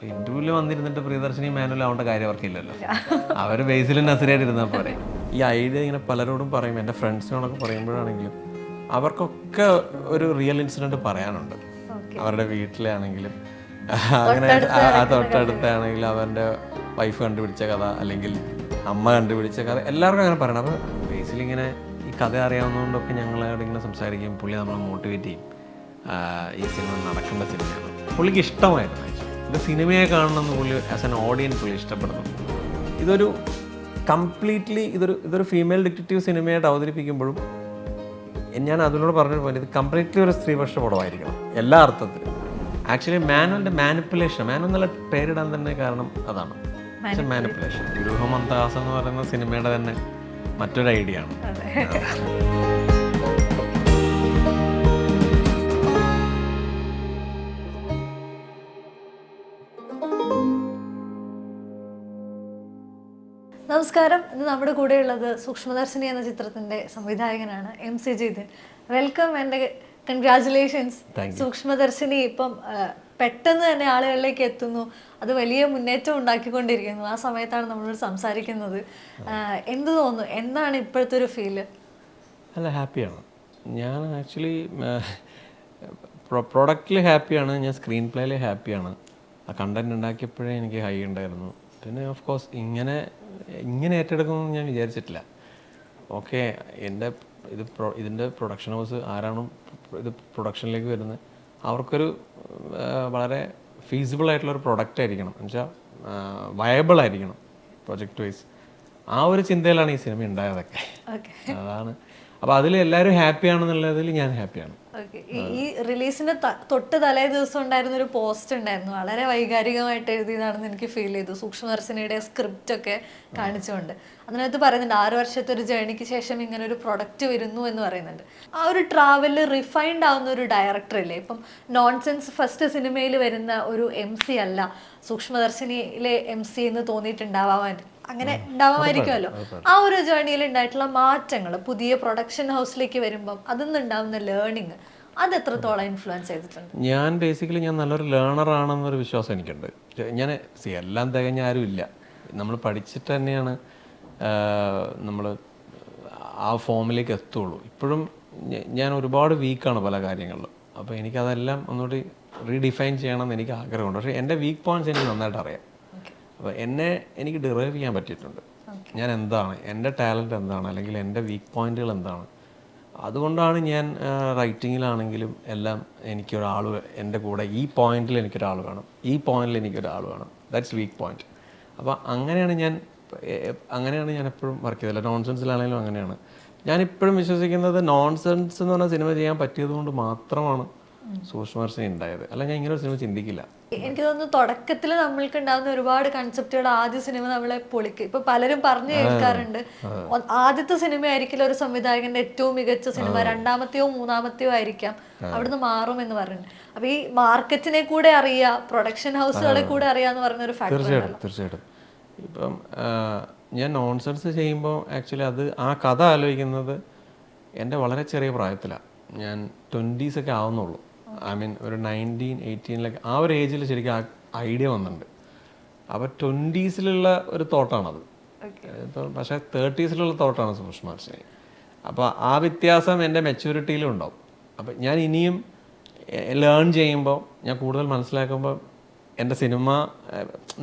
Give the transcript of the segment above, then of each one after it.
ഇന്റർവ്യൂവിൽ വന്നിരുന്നിട്ട് പ്രിയദർശിനി മാനുവൽ ആവേണ്ട കാര്യം അവർക്കില്ലല്ലോ. അവർ ബേസിലും നസറിയായിട്ട് ഇരുന്നാൽ പോരെ. ഈ ഐഡിയ ഇങ്ങനെ പലരോടും പറയും, എൻ്റെ ഫ്രണ്ട്സിനോടൊക്കെ പറയുമ്പോഴാണെങ്കിലും അവർക്കൊക്കെ ഒരു റിയൽ ഇൻസിഡൻറ്റ് പറയാനുണ്ട്. അവരുടെ വീട്ടിലാണെങ്കിലും അങ്ങനെ തൊട്ടടുത്താണെങ്കിലും അവരുടെ വൈഫ് കണ്ടുപിടിച്ച കഥ അല്ലെങ്കിൽ അമ്മ കണ്ടുപിടിച്ച കഥ എല്ലാവർക്കും അങ്ങനെ പറയണം. അപ്പോൾ ബേസിൽ ഇങ്ങനെ ഈ കഥ അറിയാവുന്നതുകൊണ്ടൊക്കെ ഞങ്ങളോട് ഇങ്ങനെ സംസാരിക്കും. പുള്ളി നമ്മളെ മോട്ടിവേറ്റ് ചെയ്യും. ഈ സിനിമ നടക്കേണ്ട സിനിമയാണ്. പുള്ളിക്ക് ഇഷ്ടമായിരുന്നു. ഇത് സിനിമയെ കാണണമെന്ന് പുള്ളി ആസ് എൻ ഓഡിയൻസ് പുള്ളി ഇഷ്ടപ്പെടുന്നു. ഇതൊരു കംപ്ലീറ്റ്ലി ഇതൊരു ഫീമെയിൽ ഡിറ്റക്റ്റീവ് സിനിമയായിട്ട് അവതരിപ്പിക്കുമ്പോഴും ഞാൻ അതിനോട് പറഞ്ഞൊരു പോയിന്റ്, ഇത് കംപ്ലീറ്റ്ലി ഒരു സ്ത്രീപക്ഷ പടമായിരിക്കണം എല്ലാ അർത്ഥത്തിലും. ആക്ച്വലി മാനുവലിൻ്റെ മാനിപ്പുലേഷൻ എന്നുള്ള പേരിടാൻ തന്നെ കാരണം അതാണ്, മാനിപ്പുലേഷൻ. ഗുരുഹമന്താസം എന്ന് പറയുന്ന സിനിമയുടെ തന്നെ മറ്റൊരു ഐഡിയ ആണ്. നമസ്കാരം. ഇന്ന് നമ്മുടെ കൂടെയുള്ളത് സൂക്ഷ്മദർശിനി എന്ന ചിത്രത്തിന്റെ സംവിധായകനാണ് MC Jithin. Welcome and congratulations. Sookshmadarshini ഇപ്പം പെട്ടെന്ന് തന്നെ ആളുകളിലേക്ക് എത്തുന്നു, അത് വലിയ മുന്നേറ്റം ഉണ്ടാക്കിക്കൊണ്ടിരിക്കുന്നു. ആ സമയത്താണ് നമ്മളോട് സംസാരിക്കുന്നത്. എന്ത് തോന്നുന്നു, എന്താണ് ഇപ്പോഴത്തെ ഒരു ഫീല്? അല്ല, ഹാപ്പിയാണ് ഞാൻ. ആക്ച്വലി പ്രൊഡക്റ്റിൽ ഹാപ്പിയാണ്, ഞാൻ സ്ക്രീൻ പ്ലേയിൽ ഹാപ്പിയാണ്. ആ കണ്ടന്റ് ഉണ്ടാക്കിയപ്പോഴേ എനിക്ക് ഹൈ ഉണ്ടായിരുന്നു. പിന്നെ ഓഫ് കോഴ്സ് ഇങ്ങനെ ഏറ്റെടുക്കുമെന്ന് ഞാൻ വിചാരിച്ചിട്ടില്ല. ഓക്കെ, ഇതിൻ്റെ പ്രൊഡക്ഷൻ ഹൗസ് ആരാണ് ഇത് പ്രൊഡക്ഷനിലേക്ക് വരുന്നത്, അവർക്കൊരു വളരെ ഫീസിബിൾ ആയിട്ടുള്ളൊരു പ്രൊഡക്റ്റ് ആയിരിക്കണം, എന്നുവെച്ചാൽ വയബിൾ ആയിരിക്കണം പ്രൊജക്റ്റ് വൈസ്. ആ ഒരു ചിന്തയിലാണ് ഈ സിനിമ ഉണ്ടായതൊക്കെ. അതാണ്. അപ്പോൾ അതിൽ എല്ലാവരും ഹാപ്പിയാണെന്നുള്ളതിൽ ഞാൻ ഹാപ്പിയാണ്. ഈ റിലീസിന് തൊട്ട് തലേ ദിവസം ഉണ്ടായിരുന്ന ഒരു പോസ്റ്റ് ഉണ്ടായിരുന്നു, വളരെ വൈകാരികമായിട്ട് എഴുതിയതാണെന്ന് എനിക്ക് ഫീൽ ചെയ്തു. സൂക്ഷ്മദർശിനിയുടെ സ്ക്രിപ്റ്റ് ഒക്കെ കാണിച്ചുകൊണ്ട് അതിനകത്ത് പറയുന്നുണ്ട് 6 വർഷത്തെ ഒരു ജേണിക്ക് ശേഷം ഇങ്ങനെ ഒരു പ്രൊഡക്റ്റ് വരുന്നു എന്ന് പറയുന്നുണ്ട്. ആ ഒരു ട്രാവലിൽ റിഫൈൻഡ് ആവുന്ന ഒരു ഡയറക്ടർ അല്ലേ. ഇപ്പം നോൺസെൻസ് ഫസ്റ്റ് സിനിമയിൽ വരുന്ന ഒരു MC അല്ല സൂക്ഷ്മദർശിനിയിലെ MC എന്ന് തോന്നിയിട്ടുണ്ടാവാൻ, അങ്ങനെ ഉണ്ടാവാമായിരിക്കുമല്ലോ. ആ ഒരു ജേർണിയിൽ ഉണ്ടായിട്ടുള്ള മാറ്റങ്ങൾ പുതിയ പ്രൊഡക്ഷൻ ഹൗസിലേക്ക് വരുമ്പം അതിന്നുണ്ടാവുന്ന ലേണിങ്, അത് എത്രത്തോളം ഇൻഫ്ലുവൻസ് ചെയ്തിട്ടുണ്ട്? ഞാൻ ബേസിക്കലി നല്ലൊരു ലേണർ ആണെന്നൊരു വിശ്വാസം എനിക്കുണ്ട്. ഞാൻ എല്ലാം തികഞ്ഞ ആരും ഇല്ല. നമ്മൾ പഠിച്ചിട്ട് തന്നെയാണ് നമ്മൾ ആ ഫോമിലേക്ക് എത്തുള്ളൂ. ഇപ്പോഴും ഞാൻ ഒരുപാട് വീക്കാണ് പല കാര്യങ്ങളിലും. അപ്പോൾ എനിക്കതെല്ലാം ഒന്നുകൂടി റീഡിഫൈൻ ചെയ്യണമെന്ന് എനിക്ക് ആഗ്രഹമുണ്ട്. പക്ഷേ എൻ്റെ വീക്ക് പോയിൻറ്റ്സ് എനിക്ക് നന്നായിട്ട് അറിയാം. അപ്പോൾ എനിക്ക് ഡിറൈവ് ചെയ്യാൻ പറ്റിയിട്ടുണ്ട്. ഞാൻ എന്താണ്, എൻ്റെ ടാലൻറ്റ് എന്താണ്, അല്ലെങ്കിൽ എൻ്റെ വീക്ക് പോയിൻറ്റുകൾ എന്താണ്. അതുകൊണ്ടാണ് ഞാൻ റൈറ്റിങ്ങിലാണെങ്കിലും എല്ലാം എനിക്കൊരാൾ എൻ്റെ കൂടെ, ഈ പോയിന്റിൽ എനിക്കൊരാൾ വേണം, ഈ പോയിന്റിൽ എനിക്കൊരാൾ വേണം, ദാറ്റ്സ് വീക്ക് പോയിന്റ്. അപ്പോൾ അങ്ങനെയാണ് ഞാൻ എപ്പോഴും വർക്ക് ചെയ്തില്ല. നോൺസെൻസിലാണെങ്കിലും അങ്ങനെയാണ്. ഞാനിപ്പോഴും വിശ്വസിക്കുന്നത് നോൺസെൻസ് എന്ന് പറഞ്ഞ സിനിമ ചെയ്യാൻ പറ്റിയത് കൊണ്ട് മാത്രമാണ് സൂക്ഷ്മദർശിനി ഉണ്ടായത്. അല്ല, ഞാൻ ഇങ്ങനെ ഒരു സിനിമ ചിന്തിക്കില്ല. എനിക്ക് തോന്നുന്നു തുടക്കത്തിൽ നമ്മൾക്ക് ഉണ്ടാകുന്ന ഒരുപാട് കൺസെപ്റ്റുകൾ ആദ്യ സിനിമ നമ്മളെ പൊളിക്കും. ഇപ്പൊ പലരും പറഞ്ഞു കേൾക്കാറുണ്ട്, ആദ്യത്തെ സിനിമ ആയിരിക്കില്ല ഒരു സംവിധായകന്റെ ഏറ്റവും മികച്ച സിനിമ, രണ്ടാമത്തെയോ മൂന്നാമത്തെയോ ആയിരിക്കാം, അവിടുന്ന് മാറും എന്ന് പറയുന്നത്. അപ്പൊ ഈ മാർക്കറ്റിനെ കൂടെ അറിയാ, പ്രൊഡക്ഷൻ ഹൗസുകളെ കൂടെ അറിയാന്ന് പറയുന്ന ഒരു ഫാക്ടർ. തീർച്ചയായിട്ടും. ഇപ്പം ഞാൻ നോൺസെൻസ് ചെയ്യുമ്പോൾ ആക്ച്വലി ആ കഥ ആലോചിക്കുന്നത് എൻ്റെ വളരെ ചെറിയ പ്രായത്തിലാണ്. ഞാൻ 20s ഒക്കെ ആവുന്നുള്ളൂ. ഐ മീൻ ഒരു 19, 18 ആ ഒരു ഏജിൽ ശരിക്കും ആ ഐഡിയ വന്നിട്ടുണ്ട്. അപ്പോൾ 20s ഒരു തോട്ടാണത്. പക്ഷേ 30s തോട്ടാണ് സൂക്ഷ്മദർശിനി. അപ്പോൾ ആ വ്യത്യാസം എൻ്റെ മെച്യൂരിറ്റിയിലും ഉണ്ടാവും. അപ്പോൾ ഞാൻ ഇനിയും ലേൺ ചെയ്യുമ്പോൾ, ഞാൻ കൂടുതൽ മനസ്സിലാക്കുമ്പോൾ എൻ്റെ സിനിമ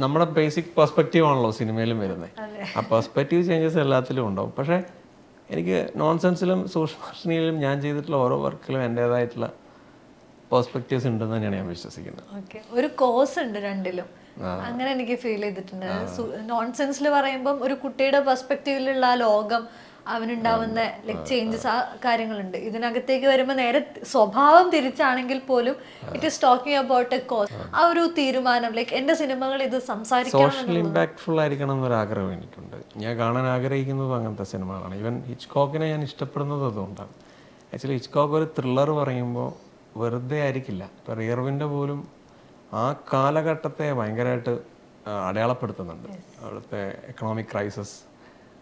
നമ്മുടെ ബേസിക് പെർസ്പെക്റ്റീവ് ആണല്ലോ സിനിമയിലും വരുന്നത്. ആ പെർസ്പെക്റ്റീവ് ചേഞ്ചസ് എല്ലാത്തിലും ഉണ്ടാവും. പക്ഷേ എനിക്ക് നോൺസെൻസിലും സൂക്ഷ്മദർശിനിയിലും ഞാൻ ചെയ്തിട്ടുള്ള ഓരോ വർക്കിലും എൻ്റേതായിട്ടുള്ള പെർസ്പെക്റ്റീവ്സ് ഉണ്ടെന്ന് തന്നെയാണ് ഞാൻ വിശ്വസിക്കുന്നത്. ഒരു കോഴ്സ് ഉണ്ട് രണ്ടിലും, അങ്ങനെ എനിക്ക് ഫീൽ ചെയ്തിട്ടുണ്ട്. നോൺസെൻസിൽ പറയുമ്പം ഒരു കുട്ടിയുടെ പെർസ്പെക്റ്റീവിലുള്ള ആ ലോകം, അവനുണ്ടാവുന്ന ചേഞ്ചസ്, ആ കാര്യങ്ങളുണ്ട്. ഇതിനകത്തേക്ക് വരുമ്പോൾ നേരെ സ്വഭാവം തിരിച്ചാണെങ്കിൽ പോലും it is talking about a cause. ആ ഒരു തീരുമാനം, എൻ്റെ സിനിമകൾ ഇത് സോഷ്യൽ ഇമ്പാക്ട്ഫുൾ ആയിരിക്കണം എന്നൊരു ആഗ്രഹം എനിക്കുണ്ട്. ഞാൻ കാണാൻ ആഗ്രഹിക്കുന്നതും അങ്ങനത്തെ സിനിമകളാണ്. ഈവൻ ഹിച്ച്കോക്കിനെ ഞാൻ ഇഷ്ടപ്പെടുന്നത് അതുകൊണ്ടാണ്. ആക്ച്വലി ഹിച്ച്കോക്ക് ഒരു ത്രില്ലർ പറയുമ്പോൾ വെറുതെ ആയിരിക്കില്ല. ഇപ്പോൾ റിയർ വിൻഡോ പോലും ആ കാലഘട്ടത്തെ ഭയങ്കരമായിട്ട് അടയാളപ്പെടുത്തുന്നുണ്ട്. അവിടുത്തെ എക്കണോമിക് ക്രൈസിസ്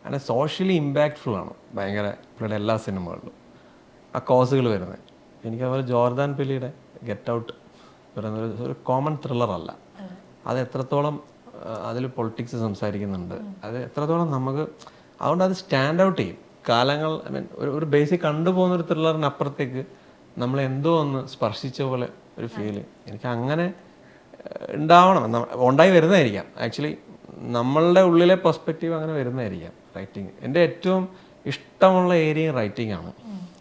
അങ്ങനെ സോഷ്യലി ഇമ്പാക്ട്ഫുൾ ആണ് ഭയങ്കര പുള്ളിയുടെ എല്ലാ സിനിമകളിലും ആ കോസുകൾ വരുന്നത്. എനിക്കതുപോലെ ജോർദാൻ പെലിയുടെ ഗെറ്റ് ഔട്ട് പറയുന്നത് ഒരു കോമൺ ത്രില്ലറല്ല. അത് എത്രത്തോളം അതിൽ പൊളിറ്റിക്സ് സംസാരിക്കുന്നുണ്ട്, അത് എത്രത്തോളം നമുക്ക്, അതുകൊണ്ട് അത് സ്റ്റാൻഡ് ഔട്ട് ചെയ്യും കാലങ്ങൾ. ഐ മീൻ ഒരു ബേസിക് കണ്ടുപോകുന്ന ഒരു ത്രില്ലറിനപ്പുറത്തേക്ക് നമ്മൾ എന്തോ ഒന്ന് സ്പർശിച്ച പോലെ ഒരു ഫീല് എനിക്ക് അങ്ങനെ ഉണ്ടാവണം. ഉണ്ടായി വരുന്നതായിരിക്കാം ആക്ച്വലി, നമ്മളുടെ ഉള്ളിലെ പെർസ്പെക്റ്റീവ് അങ്ങനെ വരുന്നതായിരിക്കാം റൈറ്റിങ്. എൻ്റെ ഏറ്റവും ഇഷ്ടമുള്ള ഏരിയ റൈറ്റിംഗ് ആണ്.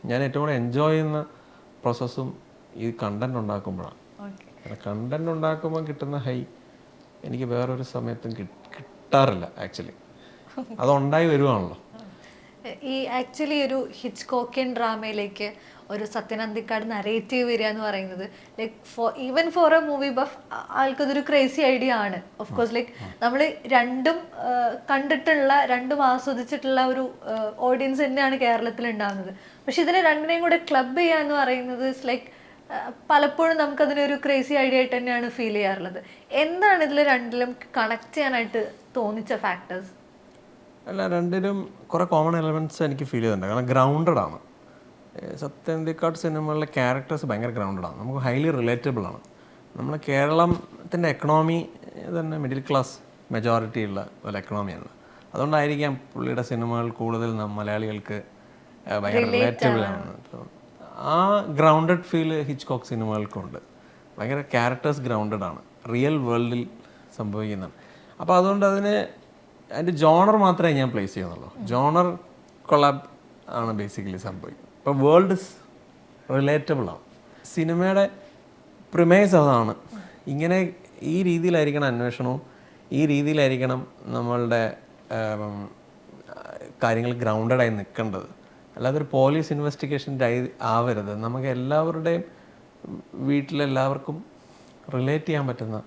ഞാൻ ഏറ്റവും കൂടുതൽ എൻജോയ് ചെയ്യുന്ന പ്രോസസ്സും ഈ കണ്ടന്റ് ഉണ്ടാക്കുമ്പോഴാണ്. കണ്ടന്റ് ഉണ്ടാക്കുമ്പോൾ കിട്ടുന്ന ഹൈ എനിക്ക് വേറൊരു സമയത്തും കിട്ടാറില്ല ആക്ച്വലി. അതുണ്ടായി വരുവാണല്ലോ. ഈ ആക്ച്വലി ഒരു ഹിച്ച്കോക്കിയൻ ഡ്രാമയിലേക്ക് ഒരു സത്യൻ അന്തിക്കാട് നരേറ്റീവ് വരിക എന്ന് പറയുന്നത് like even for a movie buff ആൾക്കതൊരു ക്രേസി ഐഡിയ ആണ്. ഓഫ് കോഴ്സ് ലൈക്ക് നമ്മൾ രണ്ടും കണ്ടിട്ടുള്ള, രണ്ടും ആസ്വദിച്ചിട്ടുള്ള ഒരു ഓഡിയൻസ് തന്നെയാണ് കേരളത്തിൽ ഉണ്ടാകുന്നത്. പക്ഷെ ഇതിനെ രണ്ടിനെയും കൂടെ ക്ലബ് ചെയ്യുക എന്ന് പറയുന്നത് ഇറ്റ്സ് ലൈക്ക് പലപ്പോഴും നമുക്കതിനൊരു ക്രേസി ഐഡിയ ആയിട്ട് തന്നെയാണ് ഫീൽ ചെയ്യാറുള്ളത്. എന്താണ് ഇതിൽ രണ്ടിലും കണക്ട് ചെയ്യാനായിട്ട് തോന്നിച്ച ഫാക്ടേഴ്സ്? അല്ല, രണ്ടിലും കുറേ കോമൺ എലമെൻറ്റ്സ് എനിക്ക് ഫീൽ ചെയ്തിട്ടുണ്ട്. കാരണം ഗ്രൗണ്ടഡ് ആണ്. സത്യൻ അന്തിക്കാട് സിനിമകളിലെ ക്യാരക്ടേഴ്സ് ഭയങ്കര ഗ്രൗണ്ടഡ് ആണ്, നമുക്ക് ഹൈലി റിലേറ്റബിൾ ആണ്. നമ്മൾ കേരളത്തിൻ്റെ എക്കണോമി തന്നെ മിഡിൽ ക്ലാസ് മെജോറിറ്റി ഉള്ള ഒരു എക്കണോമിയാണ്. അതുകൊണ്ടായിരിക്കാം പുള്ളിയുടെ സിനിമകൾ കൂടുതൽ മലയാളികൾക്ക് ഭയങ്കര റിലേറ്റബിൾ ആണ്. ആ ഗ്രൗണ്ടഡ് ഫീൽ ഹിച്ച്കോക്ക് സിനിമകൾക്കുണ്ട്. ഭയങ്കര ക്യാരക്ടേഴ്സ് ഗ്രൗണ്ടഡ് ആണ്, റിയൽ വേൾഡിൽ സംഭവിക്കുന്നതാണ്. അപ്പോൾ അതുകൊണ്ട് അതിൻ്റെ ജോണർ മാത്രമേ ഞാൻ പ്ലേസ് ചെയ്യുന്നുള്ളൂ. ജോണർ കൊളാബ് ആണ് ബേസിക്കലി സംഭവിക്കുന്നത്. ഇപ്പോൾ വേൾഡ് റിലേറ്റബിൾ ആണ്. സിനിമയുടെ പ്രിമേസ് അതാണ്. ഇങ്ങനെ ഈ രീതിയിലായിരിക്കണം അന്വേഷണവും, ഈ രീതിയിലായിരിക്കണം നമ്മളുടെ കാര്യങ്ങൾ ഗ്രൗണ്ടഡായി നിൽക്കേണ്ടത്. അല്ലാതെ ഒരു പോലീസ് ഇൻവെസ്റ്റിഗേഷൻ ആവരുത്. നമുക്ക് എല്ലാവരുടെയും വീട്ടിലെല്ലാവർക്കും റിലേറ്റ് ചെയ്യാൻ പറ്റുന്ന.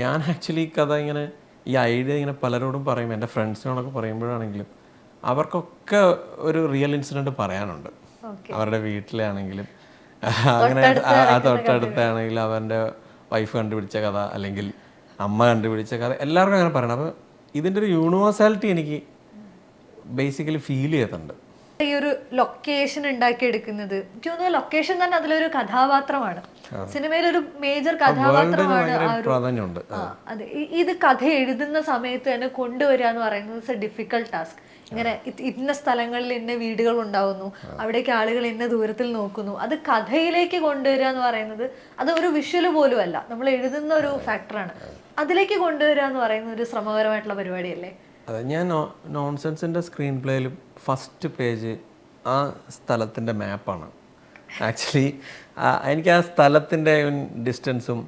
ഞാൻ ആക്ച്വലി കഥ ഇങ്ങനെ ഈ ഐഡിയ ഇങ്ങനെ പലരോടും പറയും, എൻ്റെ ഫ്രണ്ട്സിനോടൊക്കെ പറയുമ്പോഴാണെങ്കിലും അവർക്കൊക്കെ ഒരു റിയൽ ഇൻസിഡൻറ്റ് പറയാനുണ്ട്. അവരുടെ വീട്ടിലാണെങ്കിലും അങ്ങനെ തൊട്ടടുത്താണെങ്കിലും അവൻ്റെ വൈഫ് കണ്ടുപിടിച്ച കഥ അല്ലെങ്കിൽ അമ്മ കണ്ടുപിടിച്ച കഥ എല്ലാവർക്കും അങ്ങനെ പറയണം. അപ്പോൾ ഇതിൻ്റെ ഒരു യൂണിവേഴ്സാലിറ്റി എനിക്ക് ബേസിക്കലി ഫീൽ ചെയ്തിട്ടുണ്ട്. ഈ ഒരു ലൊക്കേഷൻ ഉണ്ടാക്കിയെടുക്കുന്നത് എനിക്ക് തോന്നുന്നു ലൊക്കേഷൻ തന്നെ അതിലൊരു കഥാപാത്രമാണ്, സിനിമയിലൊരു മേജർ കഥാപാത്രമാണ്. അതെ, ഇത് കഥ എഴുതുന്ന സമയത്ത് തന്നെ കൊണ്ടുവരിക എന്ന് പറയുന്നത് ഇറ്റ്സ് എ ഡിഫിക്കൽട്ട് ടാസ്ക്. ഇങ്ങനെ ഇന്ന സ്ഥലങ്ങളിൽ ഇന്ന വീടുകൾ ഉണ്ടാവുന്നു, അവിടേക്ക് ആളുകൾ ഇന്ന ദൂരത്തിൽ നോക്കുന്നു, അത് കഥയിലേക്ക് കൊണ്ടുവരിക എന്ന് പറയുന്നത് അത് ഒരു വിഷ്വൽ പോലും അല്ല, നമ്മൾ എഴുതുന്ന ഒരു ഫാക്ടറാണ്. അതിലേക്ക് കൊണ്ടുവരിക എന്ന് പറയുന്നത് ഒരു ശ്രമകരമായിട്ടുള്ള പരിപാടിയല്ലേ? അതെ, ഞാൻ നോൺസെൻസിൻ്റെ സ്ക്രീൻ പ്ലേയിലും ഫസ്റ്റ് പേജ് ആ സ്ഥലത്തിൻ്റെ മാപ്പാണ് ആക്ച്വലി. എനിക്ക് ആ സ്ഥലത്തിൻ്റെ ഡിസ്റ്റൻസും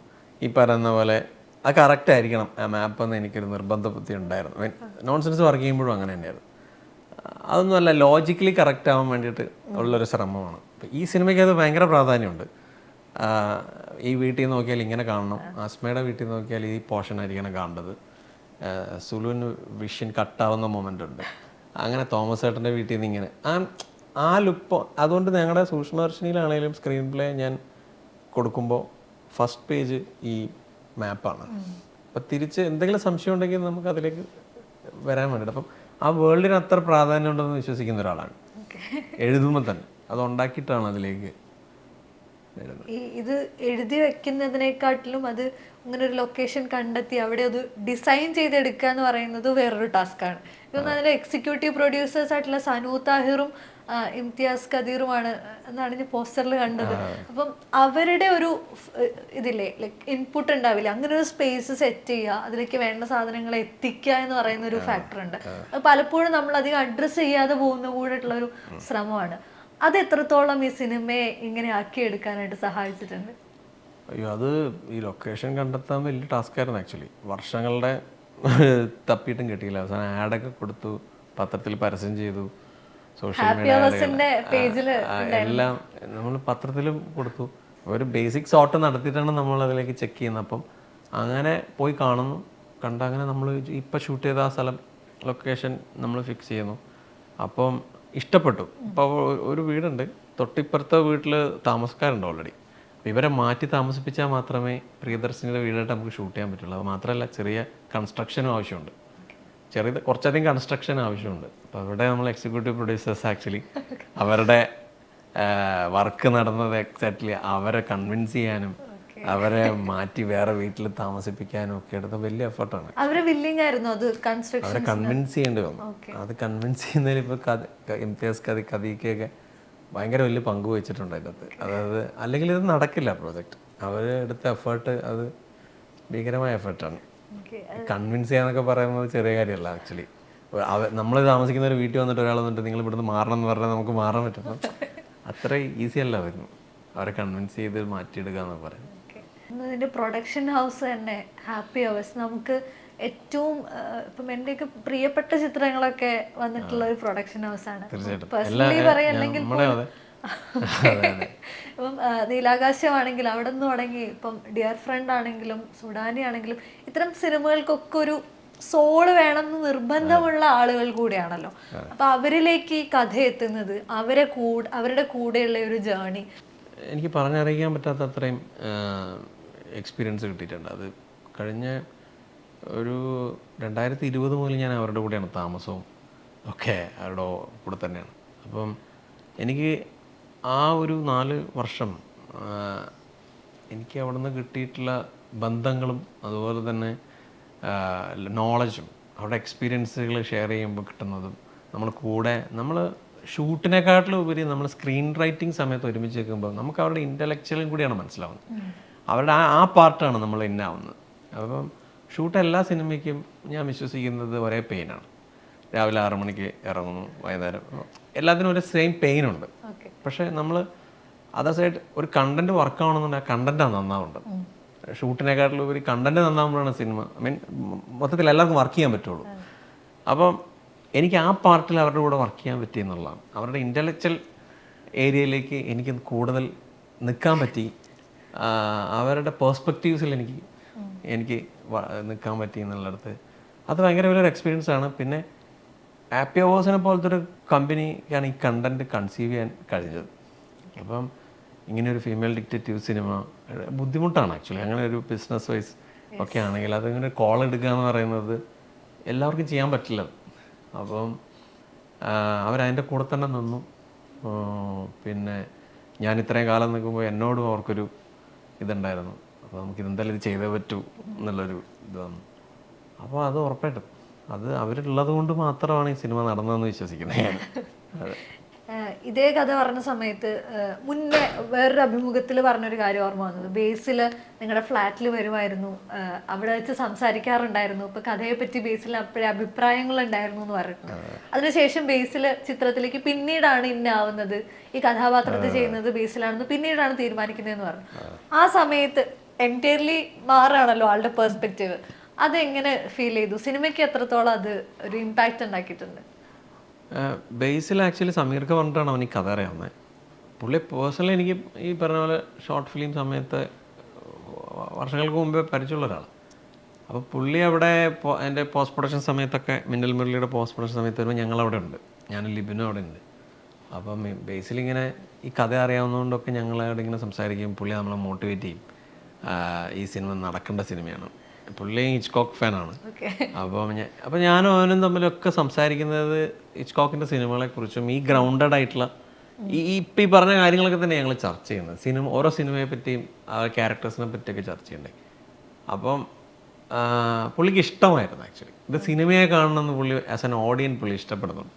ഈ പറയുന്ന പോലെ അത് കറക്റ്റ് ആയിരിക്കണം ആ മാപ്പെന്ന് എനിക്കൊരു നിർബന്ധ ബുദ്ധി ഉണ്ടായിരുന്നു. നോൺസെൻസ് വർക്ക് ചെയ്യുമ്പോഴും അങ്ങനെ തന്നെയായിരുന്നു. അതൊന്നുമല്ല, ലോജിക്കലി കറക്റ്റ് ആവാൻ വേണ്ടിയിട്ട് ഉള്ളൊരു ശ്രമമാണ്. ഈ സിനിമയ്ക്ക് അത് ഭയങ്കര പ്രാധാന്യമുണ്ട്. ഈ വീട്ടിൽ നിന്ന് നോക്കിയാൽ ഇങ്ങനെ കാണണം, ആസ്മയുടെ വീട്ടിൽ നിന്ന് നോക്കിയാൽ ഈ പോർഷൻ ആയിരിക്കണം കാണേണ്ടത്, സുലുവിന് വിഷൻ കട്ടാവുന്ന മൊമെൻ്റ് ഉണ്ട്, അങ്ങനെ തോമസ് ഏട്ടൻ്റെ വീട്ടിൽ നിന്ന് ഇങ്ങനെ ആ ലുക്ക്. അതുകൊണ്ട് ഞങ്ങളുടെ സൂക്ഷ്മദർശിനിയിലാണെങ്കിലും സ്ക്രീൻ പ്ലേ ഞാൻ കൊടുക്കുമ്പോൾ ഫസ്റ്റ് പേജ് ഈ മാപ്പാണ്. അപ്പം തിരിച്ച് എന്തെങ്കിലും സംശയം ഉണ്ടെങ്കിൽ നമുക്ക് അതിലേക്ക് വരാൻ വേണ്ടിയിട്ട്. അപ്പം ആ വേൾഡിന് അത്ര പ്രാധാന്യം ഉണ്ടെന്ന് വിശ്വസിക്കുന്ന ഒരാളാണ്. എഴുതുമ്പോൾ തന്നെ അത് ഉണ്ടാക്കിയിട്ടാണ് അതിലേക്ക് ഇത് എഴുതി വെക്കുന്നതിനെക്കാട്ടിലും അത് അങ്ങനെ ഒരു ലൊക്കേഷൻ കണ്ടെത്തി അവിടെ അത് ഡിസൈൻ ചെയ്തെടുക്കുക എന്ന് പറയുന്നത് വേറൊരു ടാസ്ക്കാണ്. ഇതൊന്നും അതിലെ എക്സിക്യൂട്ടീവ് പ്രൊഡ്യൂസേഴ്സ് ആയിട്ടുള്ള സനൂ താഹിറും ഇംതിയാസ് ഖദീറുമാണ് എന്നാണ് ഞാൻ പോസ്റ്ററിൽ കണ്ടത്. അപ്പം അവരുടെ ഒരു ഇതില്ലേ ലൈക്ക് ഇൻപുട്ട് ഉണ്ടാവില്ല, അങ്ങനെ ഒരു സ്പേസ് സെറ്റ് ചെയ്യുക, അതിലേക്ക് വേണ്ട സാധനങ്ങൾ എത്തിക്കുക എന്ന് പറയുന്ന ഒരു ഫാക്ടർ ഉണ്ട്. അത് പലപ്പോഴും നമ്മൾ അധികം അഡ്രസ്സ് ചെയ്യാതെ പോകുന്ന കൂടെയുള്ള ഒരു ശ്രമമാണ്. അത് എത്രത്തോളം ഈ സിനിമയെ ഇങ്ങനെ ആക്കിയെടുക്കാനായിട്ട് സഹായിച്ചിട്ടുണ്ട്? അയ്യോ, അത് ഈ ലൊക്കേഷൻ കണ്ടെത്താൻ വലിയ ടാസ്ക്കായിരുന്നു ആക്ച്വലി. വർഷങ്ങളുടെ തപ്പിയിട്ടും കിട്ടിയില്ല. അവസാനം ആഡൊക്കെ കൊടുത്തു, പത്രത്തിൽ പരസ്യം ചെയ്തു, സോഷ്യൽ മീഡിയ എല്ലാം നമ്മൾ പത്രത്തിലും കൊടുത്തു. ഒരു ബേസിക് ഷോട്ട് നടത്തിയിട്ടാണ് നമ്മൾ അതിലേക്ക് ചെക്ക് ചെയ്യുന്നത്. അപ്പം അങ്ങനെ പോയി കാണുന്നു, കണ്ടങ്ങനെ നമ്മൾ ഇപ്പം ഷൂട്ട് ചെയ്ത ആ സ്ഥലം ലൊക്കേഷൻ നമ്മൾ ഫിക്സ് ചെയ്യുന്നു. അപ്പം ഇഷ്ടപ്പെട്ടു. ഇപ്പോൾ ഒരു വീടുണ്ട്, തൊട്ടിപ്പുറത്തെ വീട്ടിൽ താമസക്കാരുണ്ട് ഓൾറെഡി. അപ്പോൾ ഇവരെ മാറ്റി താമസിപ്പിച്ചാൽ മാത്രമേ പ്രിയദർശിനിയുടെ വീടായിട്ട് നമുക്ക് ഷൂട്ട് ചെയ്യാൻ പറ്റുള്ളൂ. അത് മാത്രമല്ല, ചെറിയ കൺസ്ട്രക്ഷനും ആവശ്യമുണ്ട്, കുറച്ചധികം കൺസ്ട്രക്ഷൻ ആവശ്യമുണ്ട്. അപ്പോൾ അവിടെ നമ്മൾ എക്സിക്യൂട്ടീവ് പ്രൊഡ്യൂസേഴ്സ് ആക്ച്വലി അവരുടെ വർക്ക് നടന്നത് എക്സാക്ട്ലി അവരെ കൺവിൻസ് ചെയ്യാനും അവരെ മാറ്റി വേറെ വീട്ടിൽ താമസിപ്പിക്കാനും ഒക്കെ എടുത്ത വലിയ എഫർട്ടാണ്. അവര് വില്ലിങ് ആയിരുന്നു അത് കൺസ്ട്രക്ഷൻ അവരെ കൺവിൻസ് ചെയ്യേണ്ടി വന്നു. അത് കൺവിൻസ് ചെയ്യുന്നതിൽ ഇപ്പോൾ ഇംതിയാസ് കഥയ്ക്കൊക്കെ ഭയങ്കര വലിയ പങ്ക് വഹിച്ചിട്ടുണ്ട് അതിനകത്ത്. അതായത് അല്ലെങ്കിൽ ഇത് നടക്കില്ല പ്രോജക്റ്റ്. അവർ എടുത്ത എഫേർട്ട് അത് ഭീകരമായ എഫേർട്ടാണ്. കൺവിൻസ് ചെയ്യാന്നൊക്കെ പറയുന്നത് ചെറിയ കാര്യമല്ല ആക്ച്വലി. നമ്മൾ താമസിക്കുന്ന ഒരു വീട്ടിൽ വന്നിട്ട് ഒരാൾ വന്നിട്ട് നിങ്ങൾ ഇവിടുന്ന് മാറണം എന്ന് പറഞ്ഞാൽ നമുക്ക് മാറാൻ പറ്റും. അത്ര ഈസി അല്ല വരുന്നു അവരെ കൺവിൻസ് ചെയ്ത് മാറ്റിയെടുക്കുക എന്ന് പറയുന്നത്. ഇതിന്റെ പ്രൊഡക്ഷൻ ഹൗസ് തന്നെ ഹാപ്പി അവേഴ്സ് നമുക്ക് ഏറ്റവും ഇപ്പം എൻ്റെയൊക്കെ പ്രിയപ്പെട്ട ചിത്രങ്ങളൊക്കെ വന്നിട്ടുള്ള ഒരു പ്രൊഡക്ഷൻ ഹൗസ് ആണ്. പേഴ്സണലി പറയല്ലെങ്കിൽ ഇപ്പം നീലാകാശമാണെങ്കിൽ അവിടെ നിന്ന് തുടങ്ങി ഇപ്പം ഡിയർ ഫ്രണ്ട് ആണെങ്കിലും സുഡാനി ആണെങ്കിലും ഇത്തരം സിനിമകൾക്കൊക്കെ ഒരു സോള് വേണമെന്ന് നിർബന്ധമുള്ള ആളുകൾ കൂടിയാണല്ലോ. അപ്പൊ അവരിലേക്ക് ഈ കഥ എത്തുന്നത് അവരുടെ കൂടെയുള്ള ഒരു ജേർണി എനിക്ക് പറഞ്ഞറിയിക്കാൻ പറ്റാത്ത അത്രയും എക്സ്പീരിയൻസ് കിട്ടിയിട്ടുണ്ട്. അത് കഴിഞ്ഞ ഒരു 2020 മുതൽ ഞാൻ അവരുടെ കൂടെയാണ് താമസവും ഒക്കെ അവരുടെ കൂടെ തന്നെയാണ്. അപ്പം എനിക്ക് ആ ഒരു 4 വർഷം എനിക്ക് അവിടെ നിന്ന് കിട്ടിയിട്ടുള്ള ബന്ധങ്ങളും അതുപോലെ തന്നെ നോളജും അവരുടെ എക്സ്പീരിയൻസുകൾ ഷെയർ ചെയ്യുമ്പോൾ കിട്ടുന്നതും നമ്മൾ ഷൂട്ടിനെക്കാട്ടിലും ഉപരി നമ്മൾ സ്ക്രീൻ റൈറ്റിംഗ് സമയത്ത് ഒരുമിച്ച് നിൽക്കുമ്പോൾ നമുക്ക് അവരുടെ ഇൻ്റലക്ച്വലും കൂടിയാണ് മനസ്സിലാവുന്നത്. അവരുടെ ആ പാർട്ടാണ് നമ്മൾ ഇന്നാവുന്നത്. അപ്പം ഷൂട്ട് എല്ലാ സിനിമയ്ക്കും ഞാൻ വിശ്വസിക്കുന്നത് ഒരേ പെയിനാണ്. രാവിലെ 6 മണിക്ക് ഇറങ്ങുന്നു, വൈകുന്നേരം എല്ലാത്തിനും ഒരു സെയിം പെയിനുണ്ട്. പക്ഷേ നമ്മൾ അതർ സൈഡ് ഒരു കണ്ടന്റ് വർക്കാവണമെന്നുണ്ടെങ്കിൽ ആ കണ്ടന്റാണ് നന്നാവുണ്ട്. ഷൂട്ടിനെക്കാട്ടിലും ഉപരി കണ്ടന്റ് നന്നാവുമ്പോഴാണ് സിനിമ മൊത്തത്തിൽ എല്ലാവർക്കും വർക്ക് ചെയ്യാൻ പറ്റുള്ളൂ. അപ്പം എനിക്ക് ആ പാർട്ടിൽ അവരുടെ കൂടെ വർക്ക് ചെയ്യാൻ പറ്റി എന്നുള്ളതാണ്. അവരുടെ ഇൻ്റലക്ച്വൽ ഏരിയയിലേക്ക് എനിക്ക് കൂടുതൽ നിൽക്കാൻ പറ്റി. അവരുടെ പേഴ്സ്പെക്റ്റീവ്സിൽ എനിക്ക് നിൽക്കാൻ പറ്റി എന്നുള്ളിടത്ത് അത് ഭയങ്കര വലിയൊരു എക്സ്പീരിയൻസ് ആണ്. പിന്നെ ഹാപ്പി അവേഴ്സിനെ പോലത്തെ ഒരു കമ്പനിക്കാണ് ഈ കണ്ടന്റ് കൺസീവ് ചെയ്യാൻ കഴിഞ്ഞത്. അപ്പം ഇങ്ങനെയൊരു ഫീമെയിൽ ഡിക്റ്റേറ്റീവ് സിനിമ ബുദ്ധിമുട്ടാണ് ആക്ച്വലി. അങ്ങനെ ഒരു ബിസിനസ് വൈസ് ഒക്കെ ആണെങ്കിൽ അതിങ്ങനെ കോൾ എടുക്കുക എന്ന് പറയുന്നത് എല്ലാവർക്കും ചെയ്യാൻ പറ്റില്ല. അപ്പം അവരതിൻ്റെ കൂടെ തന്നെ നിന്നു. പിന്നെ ഞാൻ ഇത്രയും കാലം നിൽക്കുമ്പോൾ എന്നോടും അവർക്കൊരു ഇതുണ്ടായിരുന്നു. അപ്പോൾ നമുക്കിതെന്തായാലും ഇത് ചെയ്തേ പറ്റൂ എന്നുള്ളൊരു ഇത് വന്നു. അപ്പോൾ അത് ഉറപ്പായിട്ടും അത് അവരുള്ളത് കൊണ്ട് മാത്രമാണ് ഈ സിനിമ നടന്നതെന്ന് വിശ്വസിക്കുന്നത് ഞാൻ. ഇതേ കഥ പറഞ്ഞ സമയത്ത് മുന്നേ വേറൊരു അഭിമുഖത്തിൽ പറഞ്ഞൊരു കാര്യം ഓർമ്മ വന്നത്, ബേസിൽ നിങ്ങളുടെ ഫ്ലാറ്റിൽ വരുമായിരുന്നു, അവിടെ വെച്ച് സംസാരിക്കാറുണ്ടായിരുന്നു, ഇപ്പൊ കഥയെ പറ്റി ബേസിൽ അപ്പോഴേ അഭിപ്രായങ്ങൾ ഉണ്ടായിരുന്നു എന്ന് പറഞ്ഞിട്ടുണ്ട്. അതിനുശേഷം ബേസിൽ ചിത്രത്തിലേക്ക് പിന്നീടാണ് ഇന്നാവുന്നത്, ഈ കഥാപാത്രത്തെ ചെയ്യുന്നത് ബേസിലാണെന്ന് പിന്നീടാണ് തീരുമാനിക്കുന്നതെന്ന് പറഞ്ഞു. ആ സമയത്ത് എൻറ്റയർലി മാറാണല്ലോ ആളുടെ പെർസ്പെക്റ്റീവ്. അതെങ്ങനെ ഫീൽ ചെയ്തു? സിനിമയ്ക്ക് എത്രത്തോളം അത് ഒരു ഇമ്പാക്റ്റ് ഉണ്ടാക്കിയിട്ടുണ്ട്? ബേസിൽ ആക്ച്വലി സമീർക്ക് പറഞ്ഞിട്ടാണ് അവൻ ഈ കഥ അറിയാവുന്നത്. പുള്ളി പേഴ്സണലി എനിക്ക് ഈ പറഞ്ഞ പോലെ ഷോർട്ട് ഫിലിം സമയത്ത് വർഷങ്ങൾക്ക് മുമ്പേ പരിചയമുള്ള ഒരാളാണ്. അപ്പോൾ പുള്ളി അവിടെ എൻ്റെ പോസ്റ്റ് പ്രൊഡക്ഷൻ സമയത്തൊക്കെ മിന്നൽ മുരളിയുടെ പോസ്റ്റ് പ്രൊഡക്ഷൻ സമയത്ത് വരുമ്പോൾ ഞങ്ങളവിടെ ഉണ്ട്, ഞാനും ലിബിനും അവിടെ ഉണ്ട്. അപ്പം ബേസിലിങ്ങനെ ഈ കഥ അറിയാവുന്നതുകൊണ്ടൊക്കെ ഞങ്ങളവിടെ ഇങ്ങനെ സംസാരിക്കും. പുള്ളി നമ്മളെ മോട്ടിവേറ്റ് ചെയ്യും. ഈ സിനിമ നടക്കേണ്ട സിനിമയാണ്. പുള്ളി ഹിച്ച്കോക്ക് ഫാനാണ്. അപ്പോൾ ഞാനും അവനും തമ്മിലൊക്കെ സംസാരിക്കുന്നത് ഹിച്ച്കോക്കിൻ്റെ സിനിമകളെക്കുറിച്ചും ഈ ഗ്രൗണ്ടഡ് ആയിട്ടുള്ള ഇപ്പം ഈ പറഞ്ഞ കാര്യങ്ങളൊക്കെ തന്നെ ഞങ്ങൾ ചർച്ച ചെയ്യുന്നത്. ഓരോ സിനിമയെ പറ്റിയും ആ ക്യാരക്ടേഴ്സിനെ പറ്റിയൊക്കെ ചർച്ച ചെയ്യണ്ടേ. അപ്പം പുള്ളിക്ക് ഇഷ്ടമായിരുന്നു ആക്ച്വലി ഇത് സിനിമയെ കാണണമെന്ന്. പുള്ളി ആസ് എൻ ഓഡിയൻ പുള്ളി ഇഷ്ടപ്പെടുന്നുണ്ട്.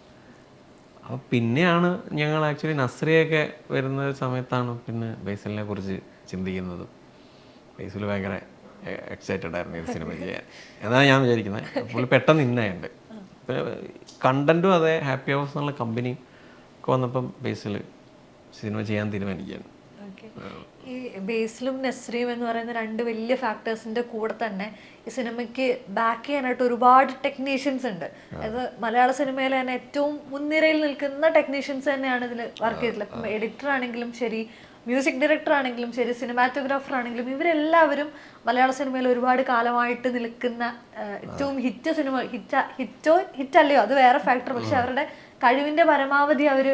അപ്പോൾ പിന്നെയാണ് ഞങ്ങൾ ആക്ച്വലി നസ്രിയൊക്കെ വരുന്ന സമയത്താണ് പിന്നെ ബേസിലിനെ കുറിച്ച് ചിന്തിക്കുന്നത്. ബേസിൽ ഭയങ്കര എക്സൈറ്റഡ് ആയിരുന്നു ഇത് സിനിമ ചെയ്യാൻ എന്നാണ് ഞാൻ വിചാരിക്കുന്നത്. പുള്ളി പെട്ടെന്ന് ഇന്നായുണ്ട്. കണ്ടന്റും അതെ, ഹാപ്പി ഹവേഴ്സ് എന്നുള്ള കമ്പനി ഒക്കെ വന്നപ്പം ബേസിൽ സിനിമ ചെയ്യാൻ തീരുമാനിക്കുകയാണ്. ഈ ബേസിലും നസ്രിയും എന്ന് പറയുന്ന രണ്ട് വലിയ ഫാക്ടേഴ്സിന്റെ കൂടെ തന്നെ ഈ സിനിമയ്ക്ക് ബാക്ക് ചെയ്യാനായിട്ട് ഒരുപാട് ടെക്നീഷ്യൻസ് ഉണ്ട്. അത് മലയാള സിനിമയിലെ തന്നെ ഏറ്റവും മുൻനിരയിൽ നിൽക്കുന്ന ടെക്നീഷ്യൻസ് തന്നെയാണ് ഇതിൽ വർക്ക് ചെയ്തിട്ടുള്ളത്. ഇപ്പം എഡിറ്റർ ആണെങ്കിലും ശരി, മ്യൂസിക് ഡയറക്ടർ ആണെങ്കിലും ശരി, സിനിമാറ്റോഗ്രാഫർ ആണെങ്കിലും ഇവരെല്ലാവരും മലയാള സിനിമയിൽ ഒരുപാട് കാലമായിട്ട് നിൽക്കുന്ന ഏറ്റവും ഹിറ്റല്ലയോ അത് വേറെ ഫാക്ടർ, പക്ഷെ അവരുടെ കഴിവിന്റെ പരമാവധി അവർ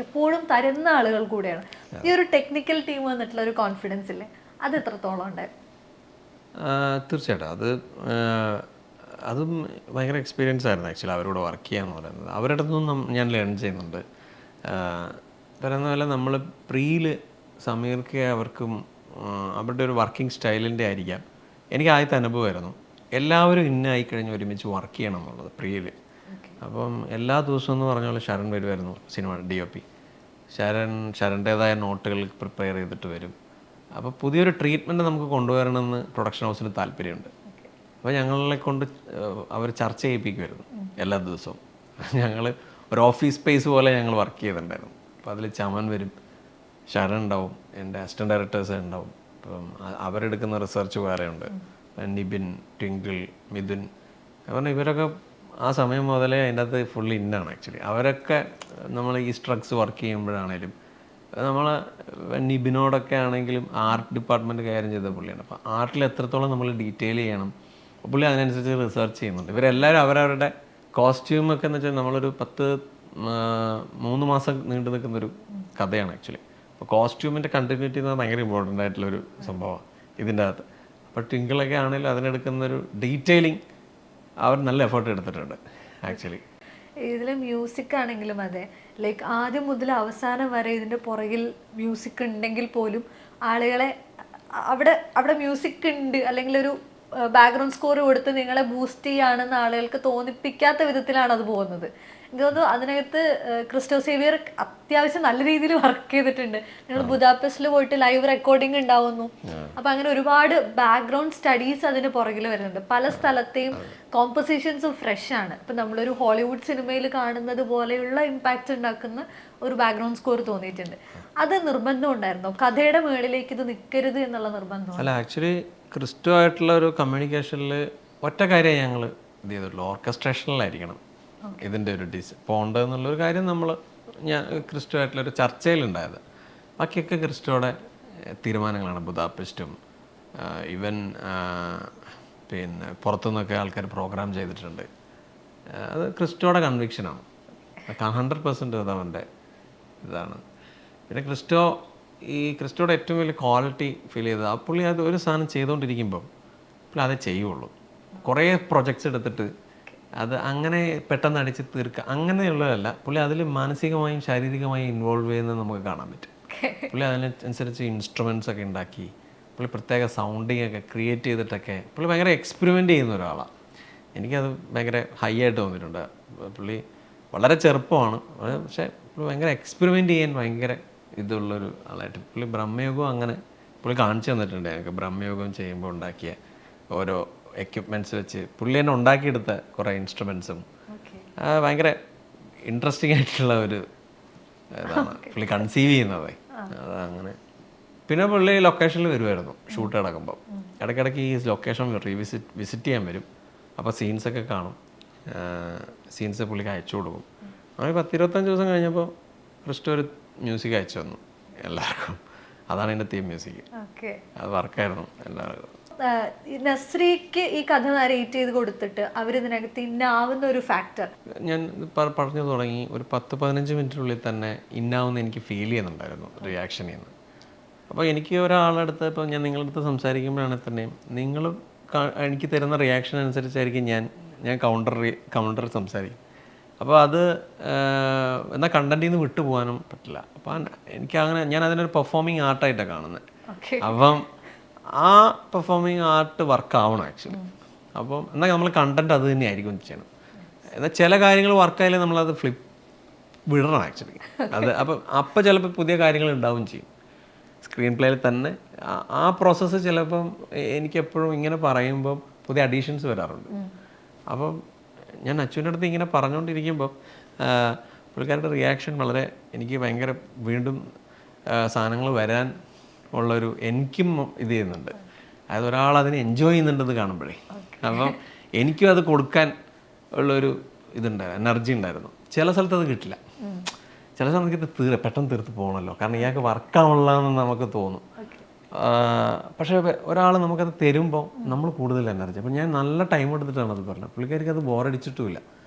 എപ്പോഴും തരുന്ന ആളുകൾ കൂടെയാണ്. ഈ ഒരു ടെക്നിക്കൽ ടീം വന്നിട്ടുള്ള ഒരു കോൺഫിഡൻസ് ഇല്ലേ, അത് എത്രത്തോളം ഉണ്ടായിരുന്നു? തീർച്ചയായിട്ടും അതും ഭയങ്കര എക്സ്പീരിയൻസ് ആയിരുന്നു ആക്ച്വലി അവരോട് വർക്ക് ചെയ്യാന്ന് പറയുന്നത്. അവരുടെ അടുത്തൊന്നും ഞാൻ ലേൺ ചെയ്യുന്നുണ്ട്. പറയുന്ന പോലെ നമ്മൾ പ്രീയിൽ സമീർക്ക് അവർക്കും അവരുടെ ഒരു വർക്കിംഗ് സ്റ്റൈലിൻ്റെ ആയിരിക്കാം. എനിക്ക് ആദ്യത്തെ അനുഭവമായിരുന്നു എല്ലാവരും ഇന്നായി കഴിഞ്ഞ് ഒരുമിച്ച് വർക്ക് ചെയ്യണം എന്നുള്ളത് പ്രിയയിൽ. അപ്പം എല്ലാ ദിവസവും എന്ന് പറഞ്ഞ പോലെ ശരൺ വരുമായിരുന്നു സിനിമ DOP. ശരൻ്റേതായ നോട്ടുകൾ പ്രിപ്പയർ ചെയ്തിട്ട് വരും. അപ്പോൾ പുതിയൊരു ട്രീറ്റ്മെൻറ്റ് നമുക്ക് കൊണ്ടുവരണമെന്ന് പ്രൊഡക്ഷൻ ഹൗസിന് താല്പര്യമുണ്ട്. അപ്പോൾ ഞങ്ങളെ കൊണ്ട് അവർ ചർച്ച ചെയ്യിപ്പിക്കുമായിരുന്നു എല്ലാ ദിവസവും. ഞങ്ങൾ ഒരു ഓഫീസ് സ്പേസ് പോലെ ഞങ്ങൾ വർക്ക് ചെയ്തിട്ടുണ്ടായിരുന്നു. അപ്പോൾ അതിൽ ചമൻ വരും, ശരൺ ഉണ്ടാവും, എൻ്റെ അസിസ്റ്റൻറ്റ് ഡയറക്ടേഴ്സ് ഉണ്ടാവും. അപ്പം അവരെടുക്കുന്ന റിസർച്ച് വേറെയുണ്ട്, നിബിൻ, ട്വിങ്കിൾ, മിഥുൻ. കാരണം ഇവരൊക്കെ ആ സമയം മുതലേ അതിൻ്റെ അകത്ത് ഫുള്ള് ഇന്നാണ് ആക്ച്വലി. അവരൊക്കെ നമ്മൾ ഈ സ്ട്രഗ്സ് വർക്ക് ചെയ്യുമ്പോഴാണേലും നമ്മൾ നിബിനോടൊക്കെ ആണെങ്കിലും ആർട്ട് ഡിപ്പാർട്ട്മെൻറ്റ് കൈകാര്യം ചെയ്ത പുള്ളിയാണ്. അപ്പോൾ ആർട്ടിൽ എത്രത്തോളം നമ്മൾ ഡീറ്റെയിൽ ചെയ്യണം പുള്ളി അതിനനുസരിച്ച് റിസർച്ച് ചെയ്യുന്നുണ്ട്. ഇവരെല്ലാവരും അവരവരുടെ കോസ്റ്റ്യൂമൊക്കെ എന്ന് വെച്ചാൽ നമ്മളൊരു 3 മാസം നീണ്ടു നിൽക്കുന്നൊരു കഥയാണ് ആക്ച്വലി. അപ്പോൾ കോസ്റ്റ്യൂമിൻ്റെ കണ്ടിന്യൂറ്റി എന്ന് ഭയങ്കര ഇമ്പോർട്ടൻ്റ് ആയിട്ടുള്ളൊരു സംഭവമാണ് ഇതിൻ്റെ അകത്ത്. അപ്പോൾ ട്വിങ്കിളൊക്കെ ആണെങ്കിലും അതിനെടുക്കുന്നൊരു ഡീറ്റെയിലിംഗ് അവർ നല്ല എഫേർട്ട് എടുത്തിട്ടുണ്ട് ആക്ച്വലി. ഇതിൽ മ്യൂസിക് ആണെങ്കിലും അതെ, ലൈക്ക് ആദ്യം മുതൽ അവസാനം വരെ ഇതിൻ്റെ പുറകിൽ മ്യൂസിക് ഉണ്ടെങ്കിൽ പോലും ആളുകളെ അവിടെ മ്യൂസിക് ഉണ്ട് അല്ലെങ്കിൽ ഒരു ബാക്ക്ഗ്രൗണ്ട് സ്കോർ കൊടുത്ത് നിങ്ങളെ ബൂസ്റ്റ് ചെയ്യുകയാണെന്ന് ആളുകൾക്ക് തോന്നിപ്പിക്കാത്ത വിധത്തിലാണ് അത് പോകുന്നത്. എനിക്ക് തോന്നുന്നു അതിനകത്ത് ക്രിസ്റ്റോ സേവിയർ അത്യാവശ്യം നല്ല രീതിയിൽ വർക്ക് ചെയ്തിട്ടുണ്ട്. നിങ്ങൾ ബുദാപെസ്റ്റിൽ പോയിട്ട് ലൈവ് റെക്കോർഡിംഗ് ഉണ്ടാവുന്നു. അപ്പം അങ്ങനെ ഒരുപാട് ബാക്ക്ഗ്രൗണ്ട് സ്റ്റഡീസ് അതിന് പുറകിൽ വരുന്നുണ്ട്. പല സ്ഥലത്തെയും കോമ്പോസിഷൻസും ഫ്രഷ് ആണ്. ഇപ്പം നമ്മളൊരു ഹോളിവുഡ് സിനിമയിൽ കാണുന്നത് പോലെയുള്ള ഇമ്പാക്റ്റ് ഉണ്ടാക്കുന്ന ഒരു ബാക്ക്ഗ്രൗണ്ട് സ്കോർ തോന്നിയിട്ടുണ്ട്. അത് നിർബന്ധം ഉണ്ടായിരുന്നോ? കഥയുടെ മുകളിലേക്ക് ഇത് നിൽക്കരുത് എന്നുള്ള നിർബന്ധം? അല്ല, ആക്ച്വലി ക്രിസ്റ്റോ ആയിട്ടുള്ള ഒരു കമ്മ്യൂണിക്കേഷനിൽ ഒറ്റ കാര്യം ഞങ്ങൾ ഇത് ചെയ്തിട്ടുള്ളൂ, ഓർക്കസ്ട്രേഷനിലായിരിക്കണം ഇതിൻ്റെ ഒരു പോണ്ടെന്നുള്ളൊരു കാര്യം ഞാൻ ക്രിസ്റ്റോ ആയിട്ടുള്ളൊരു ചർച്ചയിലുണ്ടായത്. ബാക്കിയൊക്കെ ക്രിസ്റ്റോയുടെ തീരുമാനങ്ങളാണ്. ബുദാപെസ്റ്റും ഈവൻ പിന്നെ പുറത്തുനിന്നൊക്കെ ആൾക്കാർ പ്രോഗ്രാം ചെയ്തിട്ടുണ്ട്. അത് ക്രിസ്റ്റോയുടെ കൺവിക്ഷനാണ്, 100% അത് അവൻ്റെ ഇതാണ്. പിന്നെ ക്രിസ്റ്റോയുടെ ഏറ്റവും വലിയ ക്വാളിറ്റി ഫീൽ ചെയ്തത് ആ പുള്ളി അത് ഒരു സാധനം ചെയ്തുകൊണ്ടിരിക്കുമ്പം പുള്ളി അതേ ചെയ്യുള്ളൂ. കുറേ പ്രൊജക്ട്സ് എടുത്തിട്ട് അത് അങ്ങനെ പെട്ടെന്ന് അടിച്ച് തീർക്കുക അങ്ങനെയുള്ളതല്ല. പുള്ളി അതിൽ മാനസികമായും ശാരീരികമായും ഇൻവോൾവ് ചെയ്യുന്നത് നമുക്ക് കാണാൻ പറ്റും. പുള്ളി അതിനനുസരിച്ച് ഇൻസ്ട്രുമെൻറ്റ്സ് ഒക്കെ ഉണ്ടാക്കി പുള്ളി പ്രത്യേക സൗണ്ടിങ് ഒക്കെ ക്രിയേറ്റ് ചെയ്തിട്ടൊക്കെ പുള്ളി ഭയങ്കര എക്സ്പെരിമെൻ്റ് ചെയ്യുന്ന ഒരാളാണ്. എനിക്കത് ഭയങ്കര ഹൈ ആയിട്ട് തോന്നിയിട്ടുണ്ട്. പുള്ളി വളരെ ചെറുപ്പമാണ്, പക്ഷേ പുള്ളി ഭയങ്കര എക്സ്പെരിമെൻ്റ് ചെയ്യാൻ ഭയങ്കര ഇതുള്ളൊരു ആളായിട്ട്. പുള്ളി ബ്രഹ്മയോഗം അങ്ങനെ പുള്ളി കാണിച്ചു തന്നിട്ടുണ്ട് ഞങ്ങൾക്ക്. ബ്രഹ്മയോഗം ചെയ്യുമ്പോൾ ഉണ്ടാക്കിയ ഓരോ എക്യുപ്മെൻറ്റ്സ് വെച്ച് പുള്ളി തന്നെ ഉണ്ടാക്കിയെടുത്ത കുറേ ഇൻസ്ട്രുമെൻസും ഭയങ്കര ഇൻട്രസ്റ്റിംഗ് ആയിട്ടുള്ള ഒരു ഇതാണ് പുള്ളി കൺസീവ് ചെയ്യുന്നത്. അതങ്ങനെ. പിന്നെ പുള്ളി ലൊക്കേഷനിൽ വരുമായിരുന്നു ഷൂട്ട് നടക്കുമ്പോൾ. ഇടയ്ക്കിടയ്ക്ക് ഈ ലൊക്കേഷൻ വിസിറ്റ് ചെയ്യാൻ വരും. അപ്പോൾ സീൻസൊക്കെ കാണും. സീൻസ് പുള്ളിക്ക് അയച്ചു കൊടുക്കും. അങ്ങനെ 10-25 ദിവസം കഴിഞ്ഞപ്പോൾ ക്രിസ്റ്റോ ഒരു മ്യൂസിക് അയച്ചു തന്നു എല്ലാവർക്കും. അതാണ് എൻ്റെ തീം മ്യൂസിക്. അത് വർക്കായിരുന്നു എല്ലാവർക്കും. നസ്രിക്ക് ഈ കഥ നരേറ്റ് ചെയ്ത് കൊടുത്തിട്ട് അവരിതിനകത്ത് ഇന്നാവുന്ന ഒരു ഫാക്ടർ ഞാൻ പറഞ്ഞു തുടങ്ങി. ഒരു 10-15 മിനിറ്റിനുള്ളിൽ തന്നെ ഇന്നാവുന്ന എനിക്ക് ഫീൽ ചെയ്യുന്നുണ്ടായിരുന്നു റിയാക്ഷൻ ചെയ്യുന്നത്. അപ്പോൾ എനിക്ക് ഒരാളടുത്ത് ഇപ്പോൾ ഞാൻ നിങ്ങളുടെ അടുത്ത് സംസാരിക്കുമ്പോഴാണെങ്കിൽ തന്നെയും നിങ്ങൾ എനിക്ക് തരുന്ന റിയാക്ഷൻ അനുസരിച്ചായിരിക്കും ഞാൻ കൗണ്ടർ സംസാരിക്കും. അപ്പോൾ അത് എന്നാൽ കണ്ടൻറ്റിൽ നിന്ന് വിട്ടു പോകാനും പറ്റില്ല. അപ്പം ഞാൻ അതിനൊരു പെർഫോമിങ് ആർട്ടായിട്ടാണ് കാണുന്നത്. അപ്പം ആ പെർഫോമിങ് ആർട്ട് വർക്കാവണം ആക്ച്വലി. അപ്പം എന്നാൽ നമ്മൾ കണ്ടൻറ്റ് അത് തന്നെ ആയിരിക്കും ചെയ്യണം. എന്നാൽ ചില കാര്യങ്ങൾ വർക്കായാലും നമ്മളത് വിടണം ആക്ച്വലി. അത് അപ്പം ചിലപ്പോൾ പുതിയ കാര്യങ്ങൾ ഉണ്ടാവുകയും ചെയ്യും സ്ക്രീൻ പ്ലേയിൽ തന്നെ. ആ പ്രോസസ്സ് ചിലപ്പം എനിക്കെപ്പോഴും ഇങ്ങനെ പറയുമ്പം പുതിയ അഡീഷൻസ് വരാറുണ്ട്. അപ്പം ഞാൻ അച്ഛൻ്റെ അടുത്ത് ഇങ്ങനെ പറഞ്ഞുകൊണ്ടിരിക്കുമ്പോൾ പുള്ളിക്കാരുടെ റിയാക്ഷൻ വളരെ എനിക്ക് ഭയങ്കര വീണ്ടും സാധനങ്ങൾ വരാൻ ഉള്ളൊരു എനിക്കും ഇത് ചെയ്യുന്നുണ്ട്. അതായത് ഒരാൾ അതിനെ എൻജോയ് ചെയ്യുന്നുണ്ടെന്ന് കാണുമ്പോഴേ അപ്പം എനിക്കും അത് കൊടുക്കാൻ ഉള്ളൊരു എനർജി ഉണ്ടായിരുന്നു. ചില സ്ഥലത്ത് അത് കിട്ടില്ല. ചില സമയത്ത് പെട്ടെന്ന് തീർത്ത് പോകണമല്ലോ, കാരണം ഇയാൾക്ക് വർക്കാവുള്ളതെന്ന് നമുക്ക് തോന്നും. പക്ഷേ ഒരാൾ നമുക്കത് തരുമ്പോൾ നമ്മൾ കൂടുതൽ എനർജി. അപ്പോൾ ഞാൻ നല്ല ടൈം എടുത്തിട്ടാണ് അത് പറഞ്ഞത്. പുള്ളിക്കാരിക്ക് അത് ബോറടിച്ചിട്ടുമില്ല.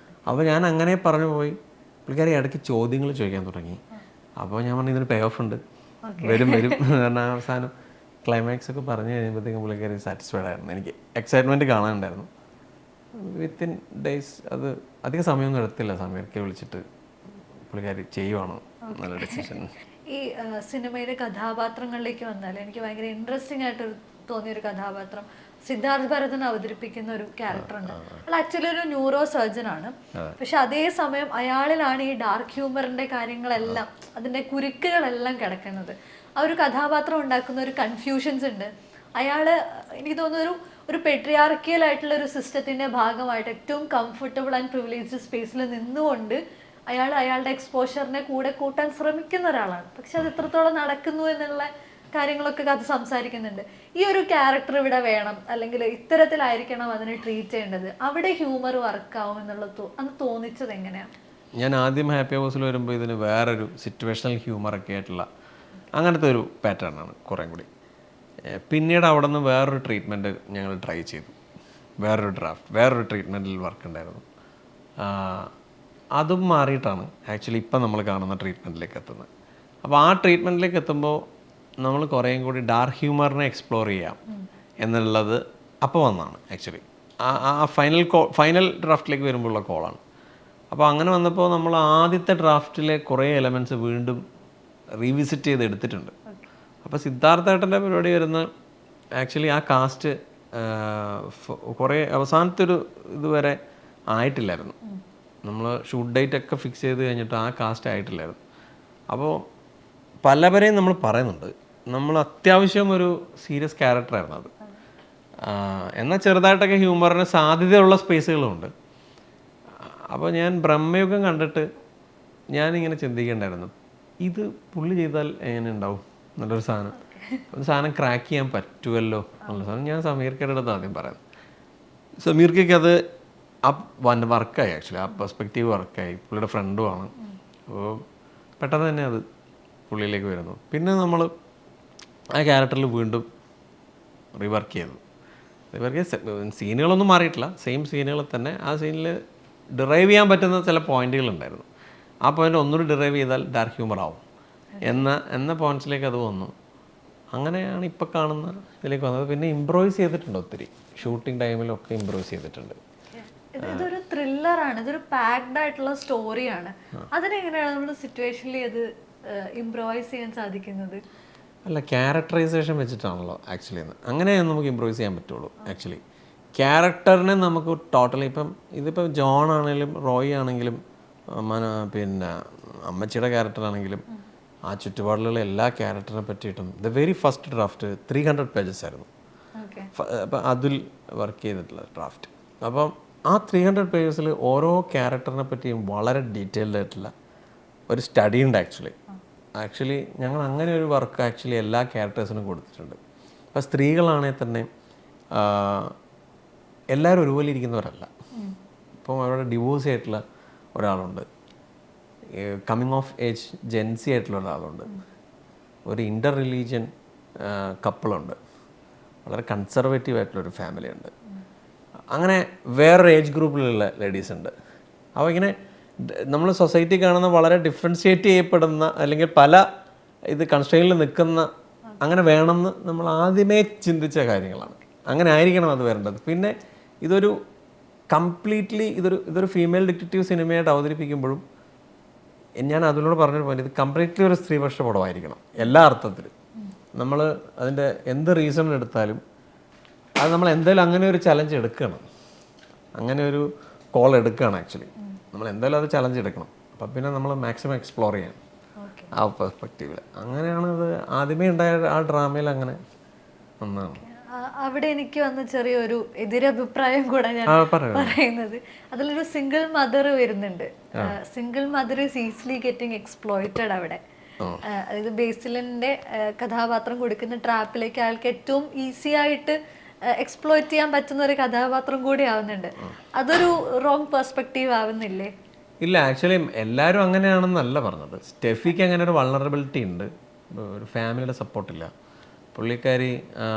അപ്പോൾ ഞാൻ അങ്ങനെ പറഞ്ഞു പോയി. പുള്ളിക്കാരി ഇടയ്ക്ക് ചോദ്യങ്ങൾ ചോദിക്കാൻ തുടങ്ങി. അപ്പോൾ ഞാൻ പറഞ്ഞു ഇതിന് പേ ഓഫ് ഉണ്ട്, വരും കാരണം അവസാനം ക്ലൈമാക്സ് ഒക്കെ പറഞ്ഞു കഴിയുമ്പോഴത്തേക്കും പുള്ളിക്കാരി സാറ്റിസ്ഫൈഡ് ആയിരുന്നു. എനിക്ക് എക്സൈറ്റ്മെൻറ്റ് കാണാനുണ്ടായിരുന്നു. വിത്തിൻ ഡേയ്സ് അത് അധികം സമയമൊന്നും എടുത്തില്ല. സമീർക്കെ വിളിച്ചിട്ട് പുള്ളിക്കാരി ചെയ്യുവാണോ നല്ല ഡിസിഷൻ. ഈ സിനിമയിലെ കഥാപാത്രങ്ങളിലേക്ക് വന്നാൽ എനിക്ക് ഭയങ്കര ഇൻട്രസ്റ്റിംഗ് ആയിട്ട് തോന്നിയൊരു കഥാപാത്രം സിദ്ധാർത്ഥ് ഭരതൻ അവതരിപ്പിക്കുന്ന ഒരു ക്യാരക്ടറുണ്ട്. അയാൾ ആക്ച്വലി ഒരു ന്യൂറോ സർജൻ ആണ്. പക്ഷെ അതേസമയം അയാളിലാണ് ഈ ഡാർക്ക് ഹ്യൂമറിന്റെ കാര്യങ്ങളെല്ലാം, അതിന്റെ കുരുക്കുകളെല്ലാം കിടക്കുന്നത്. ആ ഒരു കഥാപാത്രം ഉണ്ടാക്കുന്ന ഒരു കൺഫ്യൂഷൻസ് ഉണ്ട്. അയാള് എനിക്ക് തോന്നുന്നു ഒരു പെട്രിയാർക്കിയൽ ആയിട്ടുള്ള ഒരു സിസ്റ്റത്തിന്റെ ഭാഗമായിട്ട് ഏറ്റവും കംഫർട്ടബിൾ ആൻഡ് പ്രിവിലേജ്ഡ് സ്പേസിൽ നിന്നുകൊണ്ട് അയാളുടെ എക്സ്പോഷറിനെ കൂടെ കൂട്ടാൻ ശ്രമിക്കുന്ന ഒരാളാണ്. പക്ഷെ അത് എത്രത്തോളം നടക്കുന്നു എന്നുള്ള കാര്യങ്ങളൊക്കെ കഥ സംസാരിക്കുന്നുണ്ട്. ഈ ഒരു ക്യാരക്ടർ ഇവിടെ വേണം, അല്ലെങ്കിൽ ഇത്തരത്തിലായിരിക്കണം അതിനെ ട്രീറ്റ് ചെയ്യേണ്ടത്, അവിടെ ഹ്യൂമർ വർക്കാവും എന്നുള്ളത് അന്ന് തോന്നിച്ചത് എങ്ങനെയാണ്? ഞാൻ ആദ്യം ഹാപ്പി ഹൗസിൽ വരുമ്പോൾ ഇതിന് വേറൊരു സിറ്റുവേഷണൽ ഹ്യൂമറൊക്കെ ആയിട്ടുള്ള അങ്ങനത്തെ ഒരു പാറ്റേൺ ആണ് കുറേ കൂടി. പിന്നീട് അവിടെ നിന്ന് വേറൊരു ട്രീറ്റ്മെൻറ്റ് ഞങ്ങൾ ട്രൈ ചെയ്തു. വേറൊരു ട്രീറ്റ്മെൻറ്റിൽ വർക്ക് ഉണ്ടായിരുന്നു. അതും മാറിയിട്ടാണ് ആക്ച്വലി ഇപ്പം നമ്മൾ കാണുന്ന ട്രീറ്റ്മെൻറ്റിലേക്ക് എത്തുന്നത്. അപ്പോൾ ആ ട്രീറ്റ്മെൻറ്റിലേക്ക് എത്തുമ്പോൾ നമ്മൾ കുറേയും കൂടി ഡാർക്ക് ഹ്യൂമറിനെ എക്സ്പ്ലോർ ചെയ്യാം എന്നുള്ളത് അപ്പോൾ വന്നതാണ് ആക്ച്വലി. ആ ഫൈനൽ ഡ്രാഫ്റ്റിലേക്ക് വരുമ്പോഴുള്ള കോളാണ്. അപ്പോൾ അങ്ങനെ വന്നപ്പോൾ നമ്മൾ ആദ്യത്തെ ഡ്രാഫ്റ്റിലെ കുറേ എലമെൻറ്റ്സ് വീണ്ടും റീവിസിറ്റ് ചെയ്ത് എടുത്തിട്ടുണ്ട്. അപ്പോൾ സിദ്ധാർത്ഥേട്ടൻ്റെ പരിപാടി വരുന്ന ആക്ച്വലി ആ കാസ്റ്റ് കുറേ അവസാനത്തെ ഒരു ഇതുവരെ ആയിട്ടില്ലായിരുന്നു. നമ്മൾ ഷൂട്ട് ഡേറ്റ് ഒക്കെ ഫിക്സ് ചെയ്ത് കഴിഞ്ഞിട്ട് ആ കാസ്റ്റ് ആയിട്ടില്ലായിരുന്നു. അപ്പോൾ പലവരെയും നമ്മൾ പറയുന്നുണ്ട്, നമ്മൾ അത്യാവശ്യം ഒരു സീരിയസ് ക്യാരക്ടറായിരുന്നു അത്. എന്നാൽ ചെറുതായിട്ടൊക്കെ ഹ്യൂമറിന് സാധ്യതയുള്ള സ്പേസുകളുമുണ്ട്. അപ്പോൾ ഞാൻ ബ്രഹ്മയുഗം കണ്ടിട്ട് ഞാനിങ്ങനെ ചിന്തിക്കേണ്ടായിരുന്നു, ഇത് പുള്ളി ചെയ്താൽ എങ്ങനെ ഉണ്ടാവും നല്ലൊരു സാധനം ക്രാക്ക് ചെയ്യാൻ പറ്റുമല്ലോ എന്നുള്ള സാധനം ഞാൻ സമീർക്കയുടെ അടുത്ത് ആദ്യം പറയാം. സമീർക്കൊക്കെ അത് വർക്കായി ആക്ച്വലി, ആ പെർസ്പെക്റ്റീവ് വർക്കായി. പുള്ളിയുടെ ഫ്രണ്ടുമാണ്. അപ്പോൾ പെട്ടെന്ന് തന്നെ അത് പുള്ളിയിലേക്ക് വരുന്നു. പിന്നെ നമ്മൾ ആ ക്യാരക്ടറിൽ വീണ്ടും റീവർക്ക് ചെയ്ത് സീനുകളൊന്നും മാറിയിട്ടില്ല, സെയിം സീനുകൾ തന്നെ. ആ സീനിൽ ഡിറൈവ് ചെയ്യാൻ പറ്റുന്ന ചില പോയിന്റുകളുണ്ടായിരുന്നു. ആ പോയിന്റ് ഒന്നുകൂടി ഡിറൈവ് ചെയ്താൽ ഡാർക്ക് ഹ്യൂമർ ആവും എന്ന പോയിന്റ്സിലേക്ക് അത് വന്നു. അങ്ങനെയാണ് ഇപ്പോൾ കാണുന്ന ഇതിലേക്ക് വന്നത്. പിന്നെ ഇംപ്രൂവൈസ് ചെയ്തിട്ടുണ്ട് ഒത്തിരി, ഷൂട്ടിംഗ് ടൈമിലൊക്കെ ഇംപ്രൂവൈസ് ചെയ്തിട്ടുണ്ട്. ഇതൊരു ത്രില്ലറാണ്, ഇതൊരു പാക്ഡ് ആയിട്ടുള്ള സ്റ്റോറിയാണ്. അതിനെങ്ങനെയാണ് നമ്മൾ സിറ്റുവേഷനിൽ അത് ഇംപ്രൂവൈസ് ചെയ്യാൻ സാധിക്കുന്നത്? അല്ല, ക്യാരക്ടറൈസേഷൻ വെച്ചിട്ടാണല്ലോ ആക്ച്വലി. അങ്ങനെ നമുക്ക് ഇംപ്രൂവൈസ് ചെയ്യാൻ പറ്റുള്ളൂ ആക്ച്വലി. ക്യാരക്ടറിനെ നമുക്ക് ടോട്ടലി ഇതിപ്പോൾ ജോൺ ആണെങ്കിലും റോയ് ആണെങ്കിലും പിന്നെ അമ്മച്ചിയുടെ ക്യാരക്ടറാണെങ്കിലും ആ ചുറ്റുപാടിലുള്ള എല്ലാ ക്യാരക്ടറിനെ പറ്റിയിട്ടും the very first draft 300 pages ആയിരുന്നു. അപ്പം അതിൽ വർക്ക് ചെയ്തിട്ടുള്ള ഡ്രാഫ്റ്റ്. അപ്പം ആ 300 pages ഓരോ ക്യാരക്ടറിനെ പറ്റിയും വളരെ ഡീറ്റെയിൽഡ് ആയിട്ടുള്ള ഒരു സ്റ്റഡി ഉണ്ട് ആക്ച്വലി ഞങ്ങൾ അങ്ങനെ ഒരു വർക്ക് ആക്ച്വലി എല്ലാ ക്യാരക്ടേഴ്സിനും കൊടുത്തിട്ടുണ്ട്. അപ്പോൾ സ്ത്രീകളാണെങ്കിൽ തന്നെ എല്ലാവരും ഒരുപോലെ ഇരിക്കുന്നവരല്ല. ഇപ്പം അവരുടെ ഡിവോഴ്സ് ആയിട്ടുള്ള ഒരാളുണ്ട്, കമ്മിങ് ഓഫ് ഏജ് ജെൻസി ആയിട്ടുള്ള ഒരാളുണ്ട്, ഒരു ഇൻ്റർ റിലീജിയൻ കപ്പിളുണ്ട്, വളരെ കൺസർവേറ്റീവ് ആയിട്ടുള്ളൊരു ഫാമിലി ഉണ്ട്, അങ്ങനെ വേറൊരു ഏജ് ഗ്രൂപ്പിലുള്ള ലേഡീസ് ഉണ്ട്. അപ്പോൾ ഇങ്ങനെ നമ്മൾ സൊസൈറ്റി കാണുന്ന വളരെ ഡിഫറൻഷിയേറ്റ് ചെയ്യപ്പെടുന്ന അല്ലെങ്കിൽ പല ഇത് കൺസ്ട്രെയിനിൽ നിൽക്കുന്ന അങ്ങനെ വേണമെന്ന് നമ്മൾ ആദ്യമേ ചിന്തിച്ച കാര്യങ്ങളാണ്. അങ്ങനെ ആയിരിക്കണം അത് വരേണ്ടത്. പിന്നെ ഇതൊരു കംപ്ലീറ്റ്ലി ഇതൊരു ഫീമെയിൽ ഡിറ്റക്റ്റീവ് സിനിമയായിട്ട് അവതരിപ്പിക്കുമ്പോഴും ഞാൻ അതിനോട് പറഞ്ഞൊരു പോയിന്റ്, ഇത് കംപ്ലീറ്റ്ലി ഒരു സ്ത്രീപക്ഷ പടമായിരിക്കണം എല്ലാ അർത്ഥത്തിലും. നമ്മൾ അതിൻ്റെ എന്ത് റീസൺ എടുത്താലും അത് നമ്മൾ എന്തായാലും അങ്ങനെ ഒരു ചലഞ്ച് എടുക്കണം, അങ്ങനെ ഒരു കോൾ എടുക്കുകയാണ് ആക്ച്വലി. നമ്മൾ എന്തായാലും അത് ചലഞ്ച് എടുക്കണം. അപ്പം പിന്നെ നമ്മൾ മാക്സിമം എക്സ്പ്ലോർ ചെയ്യണം ആ പെർസ്പെക്റ്റീവിൽ. അങ്ങനെയാണ് അത് ആദ്യമേ ഉണ്ടായ ആ ഡ്രാമയിൽ അങ്ങനെ ഒന്നാണ്. അവിടെ എനിക്ക് വന്ന ചെറിയൊരു എതിരഭിപ്രായം കൂടെ ഞാൻ പറയുന്നത്, അതിലൊരു സിംഗിൾ മദർ വരുന്നുണ്ട്. Single mother is easily getting exploited അവിടെ. അതായത് ബേസിലിന്റെ കഥാപാത്രം കൊടുക്കുന്ന ട്രാപ്പിലേക്ക് അയാൾക്ക് ഏറ്റവും ഈസി ആയിട്ട് എക്സ്പ്ലോയിറ്റ് ചെയ്യാൻ പറ്റുന്ന ഒരു കഥാപാത്രം കൂടി ആവുന്നുണ്ട്. അതൊരു റോങ് പെർസ്പെക്റ്റീവ് ആവുന്നില്ലേ? ഇല്ല, ആക്ച്വലി എല്ലാവരും അങ്ങനെയാണെന്നല്ല പറഞ്ഞത്. സ്റ്റെഫിക്ക് അങ്ങനെ ഒരു വൾണറബിലിറ്റി ഉണ്ട്, ഒരു ഫാമിലിയുടെ സപ്പോർട്ടില്ല. പുള്ളിക്കാരി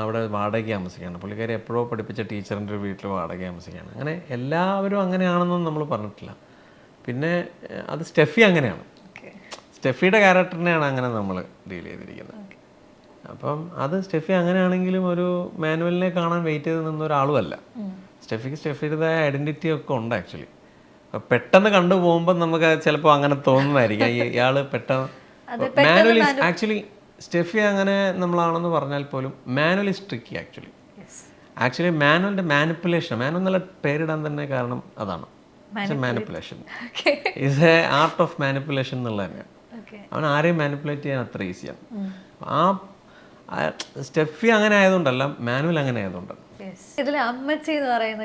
അവിടെ വാടകയ്ക്ക് താമസിക്കുകയാണ്. പുള്ളിക്കാരി എപ്പോഴോ പഠിപ്പിച്ച ടീച്ചറിൻ്റെ ഒരു വീട്ടിൽ വാടക താമസിക്കുകയാണ്. അങ്ങനെ എല്ലാവരും അങ്ങനെയാണെന്നും നമ്മൾ പറഞ്ഞിട്ടില്ല. പിന്നെ അത് സ്റ്റെഫി അങ്ങനെയാണ്, സ്റ്റെഫിയുടെ ക്യാരക്ടറിനെയാണ് അങ്ങനെ നമ്മൾ ഡീൽ ചെയ്തിരിക്കുന്നത്. അപ്പം അത് സ്റ്റെഫി അങ്ങനെയാണെങ്കിലും ഒരു മാനുവലിനെ കാണാൻ വെയിറ്റ് ചെയ്ത് നിന്ന ഒരാളുമല്ല. സ്റ്റെഫിയുടേതായ ഐഡൻറ്റിറ്റി ഒക്കെ ഉണ്ട് ആക്ച്വലി. പെട്ടെന്ന് കണ്ടു പോകുമ്പോൾ നമുക്ക് ചിലപ്പോൾ അങ്ങനെ തോന്നുന്നതായിരിക്കും, ഇയാൾ പെട്ടെന്ന് മാനുവൽ ആക്ച്വലി സ്റ്റെഫി അങ്ങനെ നമ്മളാണെന്ന് പറഞ്ഞാൽ പോലും മാനുവൽ ഇസ് ട്രിക്കി ആക്ച്വലി മാനുവലിൻ്റെ മാനിപ്പുലേഷൻ മാനുവൽ എന്നുള്ള പേരിടാൻ തന്നെ കാരണം അതാണ് manipulation is a art of manipulation എന്നുള്ളത് തന്നെയാണ്. അവൻ ആരെയും മാനിപ്പുലേറ്റ് ചെയ്യാൻ അത്ര ഈസിയാണ്. ആ സ്റ്റെഫി അങ്ങനെ ആയതുകൊണ്ടല്ല, മാനുവൽ അങ്ങനെ ആയതുകൊണ്ടാണ്. ഇതിലെ അമ്മച്ചി എന്ന് പറയുന്ന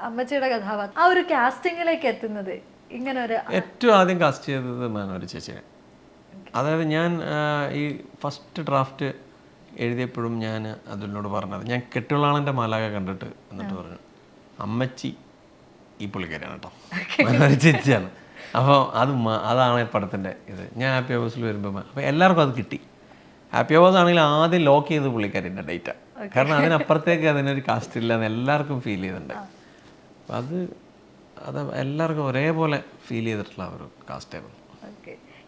അമ്മച്ചിയുടെ കഥാപാത്രം ആ ഒരു കാസ്റ്റിംഗിലേക്ക് എത്തുന്നത് ഇങ്ങനെ ഒരു ഏറ്റവും ആദ്യം കാസ്റ്റ് ചെയ്തത് മാനുവൽ ചേച്ചിനെ. അതായത് ഞാൻ ഈ ഫസ്റ്റ് ഡ്രാഫ്റ്റ് എഴുതിയപ്പോഴും ഞാൻ അതിനോട് പറഞ്ഞത്, ഞാൻ കെട്ടുള്ളാളൻ്റെ മാലാക കണ്ടിട്ട് എന്നിട്ട് പറഞ്ഞു അമ്മച്ചി ഈ പുള്ളിക്കാരിയാണ് കേട്ടോ, മാനുവൽ ചേച്ചിയാണ്. അപ്പോൾ അതാണ് പടത്തിൻ്റെ ഇത്. ഞാൻ ഹാപ്പി ഹവേഴ്സിൽ വരുമ്പോൾ അപ്പോൾ എല്ലാവർക്കും അത് കിട്ടി. ഹാപ്പി ഹവേഴ്സ് ആണെങ്കിൽ ആദ്യം ലോക്ക് ചെയ്ത് പുള്ളിക്കാരിൻ്റെ ഡേറ്റ, കാരണം അതിനപ്പുറത്തേക്ക് അതിനൊരു കാസ്റ്റ് ഇല്ല എന്ന് എല്ലാവർക്കും ഫീൽ ചെയ്തിട്ടുണ്ട്. അപ്പം അത് എല്ലാവർക്കും ഒരേപോലെ ഫീൽ ചെയ്തിട്ടുള്ള ഒരു കാസ്റ്റായിരുന്നു.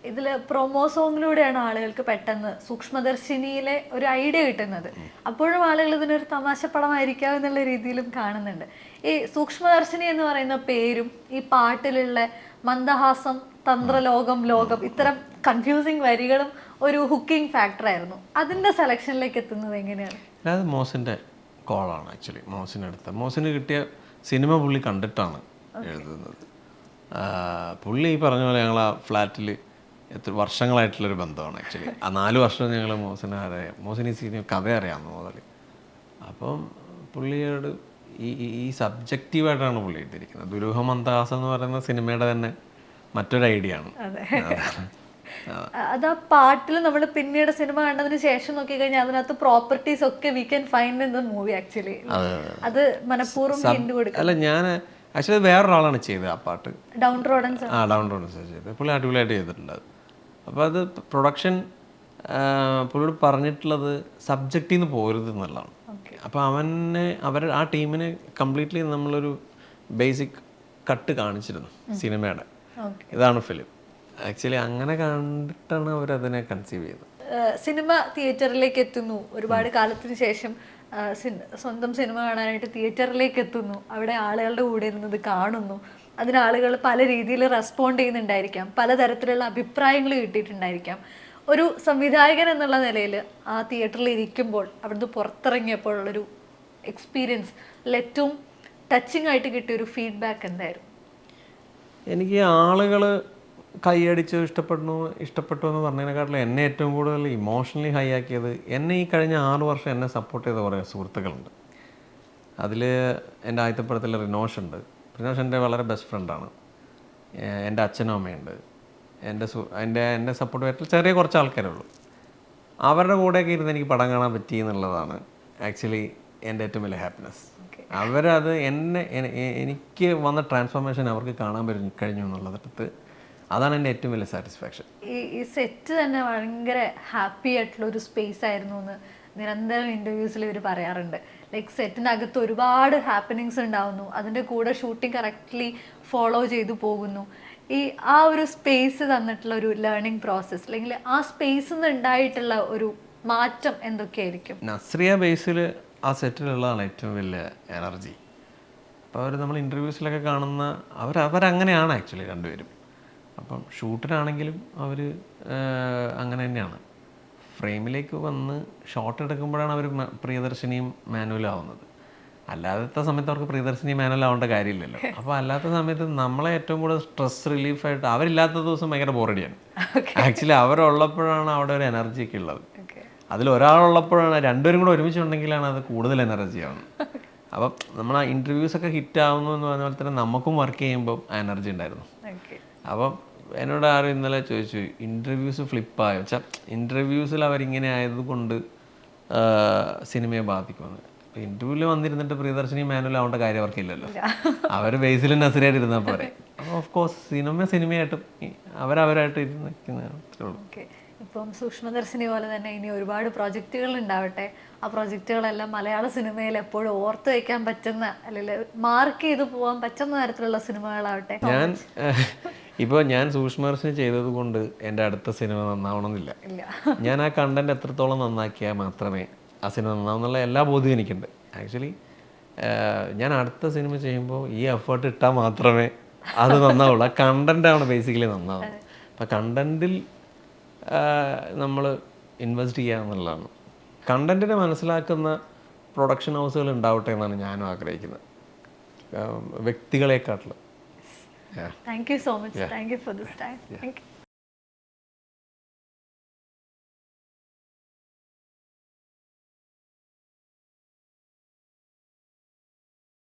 ഇതിൽ പ്രൊമോ സോങ്ങിലൂടെയാണ് ആളുകൾക്ക് പെട്ടെന്ന് സൂക്ഷ്മദർശിനിയിലെ ഒരു ഐഡിയ കിട്ടുന്നത്. അപ്പോഴും ആളുകൾ ഇതിനൊരു തമാശ പടമായിരിക്കാം എന്നുള്ള രീതിയിലും കാണുന്നുണ്ട്. ഈ സൂക്ഷ്മദർശിനി എന്ന് പറയുന്ന പേരും ഈ പാട്ടിലുള്ള മന്ദഹാസം, തന്ത്രലോകം, ലോകം, ഇത്തരം കൺഫ്യൂസിങ് വരികളും ഒരു ഹുക്കിംഗ് ഫാക്ടറായിരുന്നു. അതിൻ്റെ സെലക്ഷനിലേക്ക് എത്തുന്നത് എങ്ങനെയാണ്? അത് മോസിൻ്റെ കോളാണ് ആക്ച്വലി. മോസിന് കിട്ടിയ സിനിമ പുള്ളി കണ്ടിട്ടാണ് എഴുതുന്നത്. പുള്ളി ഈ പറഞ്ഞ പോലെ ഞങ്ങൾ ആ ഫ്ലാറ്റിൽ എത്ര വർഷങ്ങളായിട്ടുള്ളൊരു ബന്ധമാണ് ആക്ച്വലി. ആ 4 വർഷം ഞങ്ങൾ മോസിന് ഈ സിനിമ കഥ അറിയാമെന്ന് മുതൽ. അപ്പം പുള്ളിയോട് ഈ സബ്ജക്റ്റീവായിട്ടാണ് പുള്ളി എഴുതിയിരിക്കുന്നത്. ദുരൂഹ മന്ദഹാസം എന്ന് പറയുന്ന സിനിമയുടെ തന്നെ മറ്റൊരു ഐഡിയ ആണ്. അത് ആ പാട്ടിൽ നമ്മൾ പിന്നീട് സിനിമ കണ്ടതിന് ശേഷം നോക്കി കഴിഞ്ഞാൽ അതിനകത്ത് പ്രോപ്പർട്ടീസ് ഒക്കെ we can find in the movie actually. അത് മനഃപൂർവ്വം ഹിന്റ് കൊടുക്കും. അല്ല, ഞാൻ ആക്ച്വലി വേറൊരാളാണ് ചെയ്തത് ആ പാട്ട്. ഡൗൺ റോഡൻസ് ചെയ്തത്. പുള്ളി അടിപൊളിയായിട്ട് ചെയ്തിട്ടുണ്ട് അത്. അപ്പോൾ അത് പ്രൊഡക്ഷൻ പുള്ളിയോട് പറഞ്ഞിട്ടുള്ളത് സബ്ജക്റ്റിൽ നിന്ന് പോരുത് എന്നുള്ളതാണ്. അപ്പോൾ ആ ടീമിന് കംപ്ലീറ്റ്ലി നമ്മളൊരു ബേസിക് കട്ട് കാണിച്ചിരുന്നു സിനിമയുടെ. ഇതാണ് ഫിലിം ആക്ച്വലി. അങ്ങനെ കണ്ടിട്ടാണ് അവരതിനെ കൺസീവ് ചെയ്തത്. സിനിമ തിയേറ്ററിലേക്ക് എത്തുന്നു, ഒരുപാട് കാലത്തിന് ശേഷം സ്വന്തം സിനിമ കാണാനായിട്ട് തിയേറ്ററിലേക്ക് എത്തുന്നു, അവിടെ ആളുകളുടെ കൂടെ ഇരുന്നത് കാണുന്നു, അതിന് ആളുകൾ പല രീതിയിൽ റെസ്പോണ്ട് ചെയ്യുന്നുണ്ടായിരിക്കാം, പലതരത്തിലുള്ള അഭിപ്രായങ്ങൾ കിട്ടിയിട്ടുണ്ടായിരിക്കാം. ഒരു സംവിധായകൻ എന്നുള്ള നിലയിൽ ആ തിയേറ്ററിൽ ഇരിക്കുമ്പോൾ അവിടുന്ന് പുറത്തിറങ്ങിയപ്പോഴുള്ളൊരു എക്സ്പീരിയൻസ്, ഏറ്റവും ടച്ചിങ് ആയിട്ട് കിട്ടിയൊരു ഫീഡ്ബാക്ക് എന്തായിരുന്നു? എനിക്ക് ആളുകൾ കൈയടിച്ച് ഇഷ്ടപ്പെട്ടു എന്ന് പറഞ്ഞതിനെക്കാട്ടിലും എന്നെ ഏറ്റവും കൂടുതൽ ഇമോഷണലി ഹൈ ആക്കിയത്, എന്നെ ഈ കഴിഞ്ഞ 6 വർഷം എന്നെ സപ്പോർട്ട് ചെയ്ത കുറേ സുഹൃത്തുക്കളുണ്ട്. അതിൽ എൻ്റെ ആദ്യത്തെ പടത്തിൽ റിനോഷ് ഉണ്ട്. റിനോഷ് എൻ്റെ വളരെ ബെസ്റ്റ് ഫ്രണ്ടാണ്. എൻ്റെ അച്ഛനും അമ്മയുണ്ട്. എൻ്റെ സപ്പോർട്ട് ആയിട്ട് ചെറിയ കുറച്ച് ആൾക്കാരേ ഉള്ളൂ. അവരുടെ കൂടെയൊക്കെ ഇരുന്ന് എനിക്ക് പടം കാണാൻ പറ്റി എന്നുള്ളതാണ് ആക്ച്വലി എൻ്റെ ഏറ്റവും വലിയ ഹാപ്പിനെസ്. അവരത് എനിക്ക് വന്ന ട്രാൻസ്ഫോർമേഷൻ അവർക്ക് കാണാൻ കഴിഞ്ഞു എന്നുള്ളതിട്ട് അതാണ് എൻ്റെ ഏറ്റവും വലിയ സാറ്റിസ്ഫാക്ഷൻ. ഈ സെറ്റ് തന്നെ ഭയങ്കര ഹാപ്പി ആയിട്ടുള്ള ഒരു സ്പേസ് ആയിരുന്നു എന്ന് നിരന്തരം ഇൻ്റർവ്യൂസിൽ ഇവർ പറയാറുണ്ട്. ലൈക്ക് സെറ്റിനകത്ത് ഒരുപാട് ഹാപ്പനിങ്സ് ഉണ്ടാവുന്നു, അതിൻ്റെ കൂടെ ഷൂട്ടിംഗ് കറക്റ്റ്ലി ഫോളോ ചെയ്തു പോകുന്നു. ആ ഒരു സ്പേസ് തന്നിട്ടുള്ള ഒരു ലേണിംഗ് പ്രോസസ്സ്, അല്ലെങ്കിൽ ആ സ്പേസിൽ നിന്ന് ഉണ്ടായിട്ടുള്ള ഒരു മാറ്റം എന്തൊക്കെയായിരിക്കും? നസ്രിയ ബേസിൽ ആ സെറ്റിലുള്ളതാണ് ഏറ്റവും വലിയ എനർജി. അപ്പോൾ നമ്മൾ ഇൻ്റർവ്യൂസിലൊക്കെ കാണുന്ന അവരങ്ങനെയാണ് ആക്ച്വലി രണ്ടുപേരും. അപ്പം ഷൂട്ടിനാണെങ്കിലും അവർ അങ്ങനെ തന്നെയാണ്. ഫ്രെയിമിലേക്ക് വന്ന് ഷോട്ട് എടുക്കുമ്പോഴാണ് അവർ പ്രിയദർശിനിയും മാനുവലും ആവുന്നത്. അല്ലാത്ത സമയത്ത് അവർക്ക് പ്രിയദർശിനി മാനുവൽ ആവേണ്ട കാര്യമില്ലല്ലോ. അപ്പോൾ അല്ലാത്ത സമയത്ത് നമ്മളെ ഏറ്റവും കൂടുതൽ സ്ട്രെസ് റിലീഫായിട്ട്, അവരില്ലാത്ത ദിവസം ഭയങ്കര ബോറടിയാണ് ആക്ച്വലി. അവരുള്ളപ്പോഴാണ് അവിടെ ഒരു എനർജിയൊക്കെ ഉള്ളത്. അതിലൊരാളുള്ളപ്പോഴാണ്, രണ്ടുപേരും കൂടെ ഒരുമിച്ചുണ്ടെങ്കിലാണ് അത് കൂടുതൽ എനർജി ആവുന്നത്. അപ്പം നമ്മൾ ആ ഇൻ്റർവ്യൂസൊക്കെ ഹിറ്റ് ആവുന്നു എന്ന് പറഞ്ഞ പോലെ തന്നെ നമുക്കും വർക്ക് ചെയ്യുമ്പോൾ ആ എനർജി ഉണ്ടായിരുന്നു. അപ്പം എന്നോട് ആരും ഇന്നലെ ചോദിച്ചു, ഇൻ്റർവ്യൂസ് ഫ്ലിപ്പായോ വെച്ചാൽ ഇൻ്റർവ്യൂസിൽ അവരിങ്ങനെ ആയതുകൊണ്ട് സിനിമയെ ബാധിക്കുമെന്ന്. അപ്പോൾ ഇൻ്റർവ്യൂവിൽ വന്നിരുന്നിട്ട് പ്രിയദർശിനി മാനുവൽ ആവേണ്ട കാര്യം അവർക്കില്ലല്ലോ. അവർ ബേസിലും നസറിയായിട്ട് ഇരുന്നാൽ പോരെ. അപ്പോൾ ഓഫ് കോഴ്സ് സിനിമയായിട്ടും അവരവരായിട്ട് ഇരുന്ന് നിൽക്കുന്നതാണ്. ഇപ്പം സൂക്ഷ്മദർശിനി പോലെ തന്നെ ഇനി ഒരുപാട് പ്രോജക്റ്റുകൾ ഉണ്ടാവട്ടെ. ആ പ്രോജക്റ്റുകളെല്ലാം മലയാള സിനിമയിൽ എപ്പോഴും ഓർത്ത് വയ്ക്കാൻ പറ്റുന്ന, അല്ലെങ്കിൽ മാർക്ക് ചെയ്ത് പോകാൻ പറ്റുന്ന തരത്തിലുള്ള സിനിമകളാവട്ടെ. ഞാൻ സൂക്ഷ്മദർശിനി ചെയ്തത് കൊണ്ട് എൻ്റെ അടുത്ത സിനിമ നന്നാവണമെന്നില്ല. ഞാൻ ആ കണ്ടന്റ് എത്രത്തോളം നന്നാക്കിയാൽ മാത്രമേ ആ സിനിമ നന്നാവുന്നുള്ള എല്ലാ ബോധ്യവും എനിക്കുണ്ട്. ആക്ച്വലി ഞാൻ അടുത്ത സിനിമ ചെയ്യുമ്പോൾ ഈ എഫേർട്ട് ഇട്ടാൽ മാത്രമേ അത് നന്നാവുള്ളൂ. ആ കണ്ടന്റാണ് ബേസിക്കലി നന്നാവുന്നത്. അപ്പം കണ്ടന്റിൽ നമ്മൾ ഇൻവെസ്റ്റ് ചെയ്യുക എന്നുള്ളതാണ്. കണ്ടൻറ്റിനെ മനസ്സിലാക്കുന്ന പ്രൊഡക്ഷൻ ഹൗസുകൾ ഉണ്ടാവട്ടെ എന്നാണ് ഞാനും ആഗ്രഹിക്കുന്നത്, വ്യക്തികളെക്കാട്ടിലും. Thank you so much. Thank you for this time. Thank U.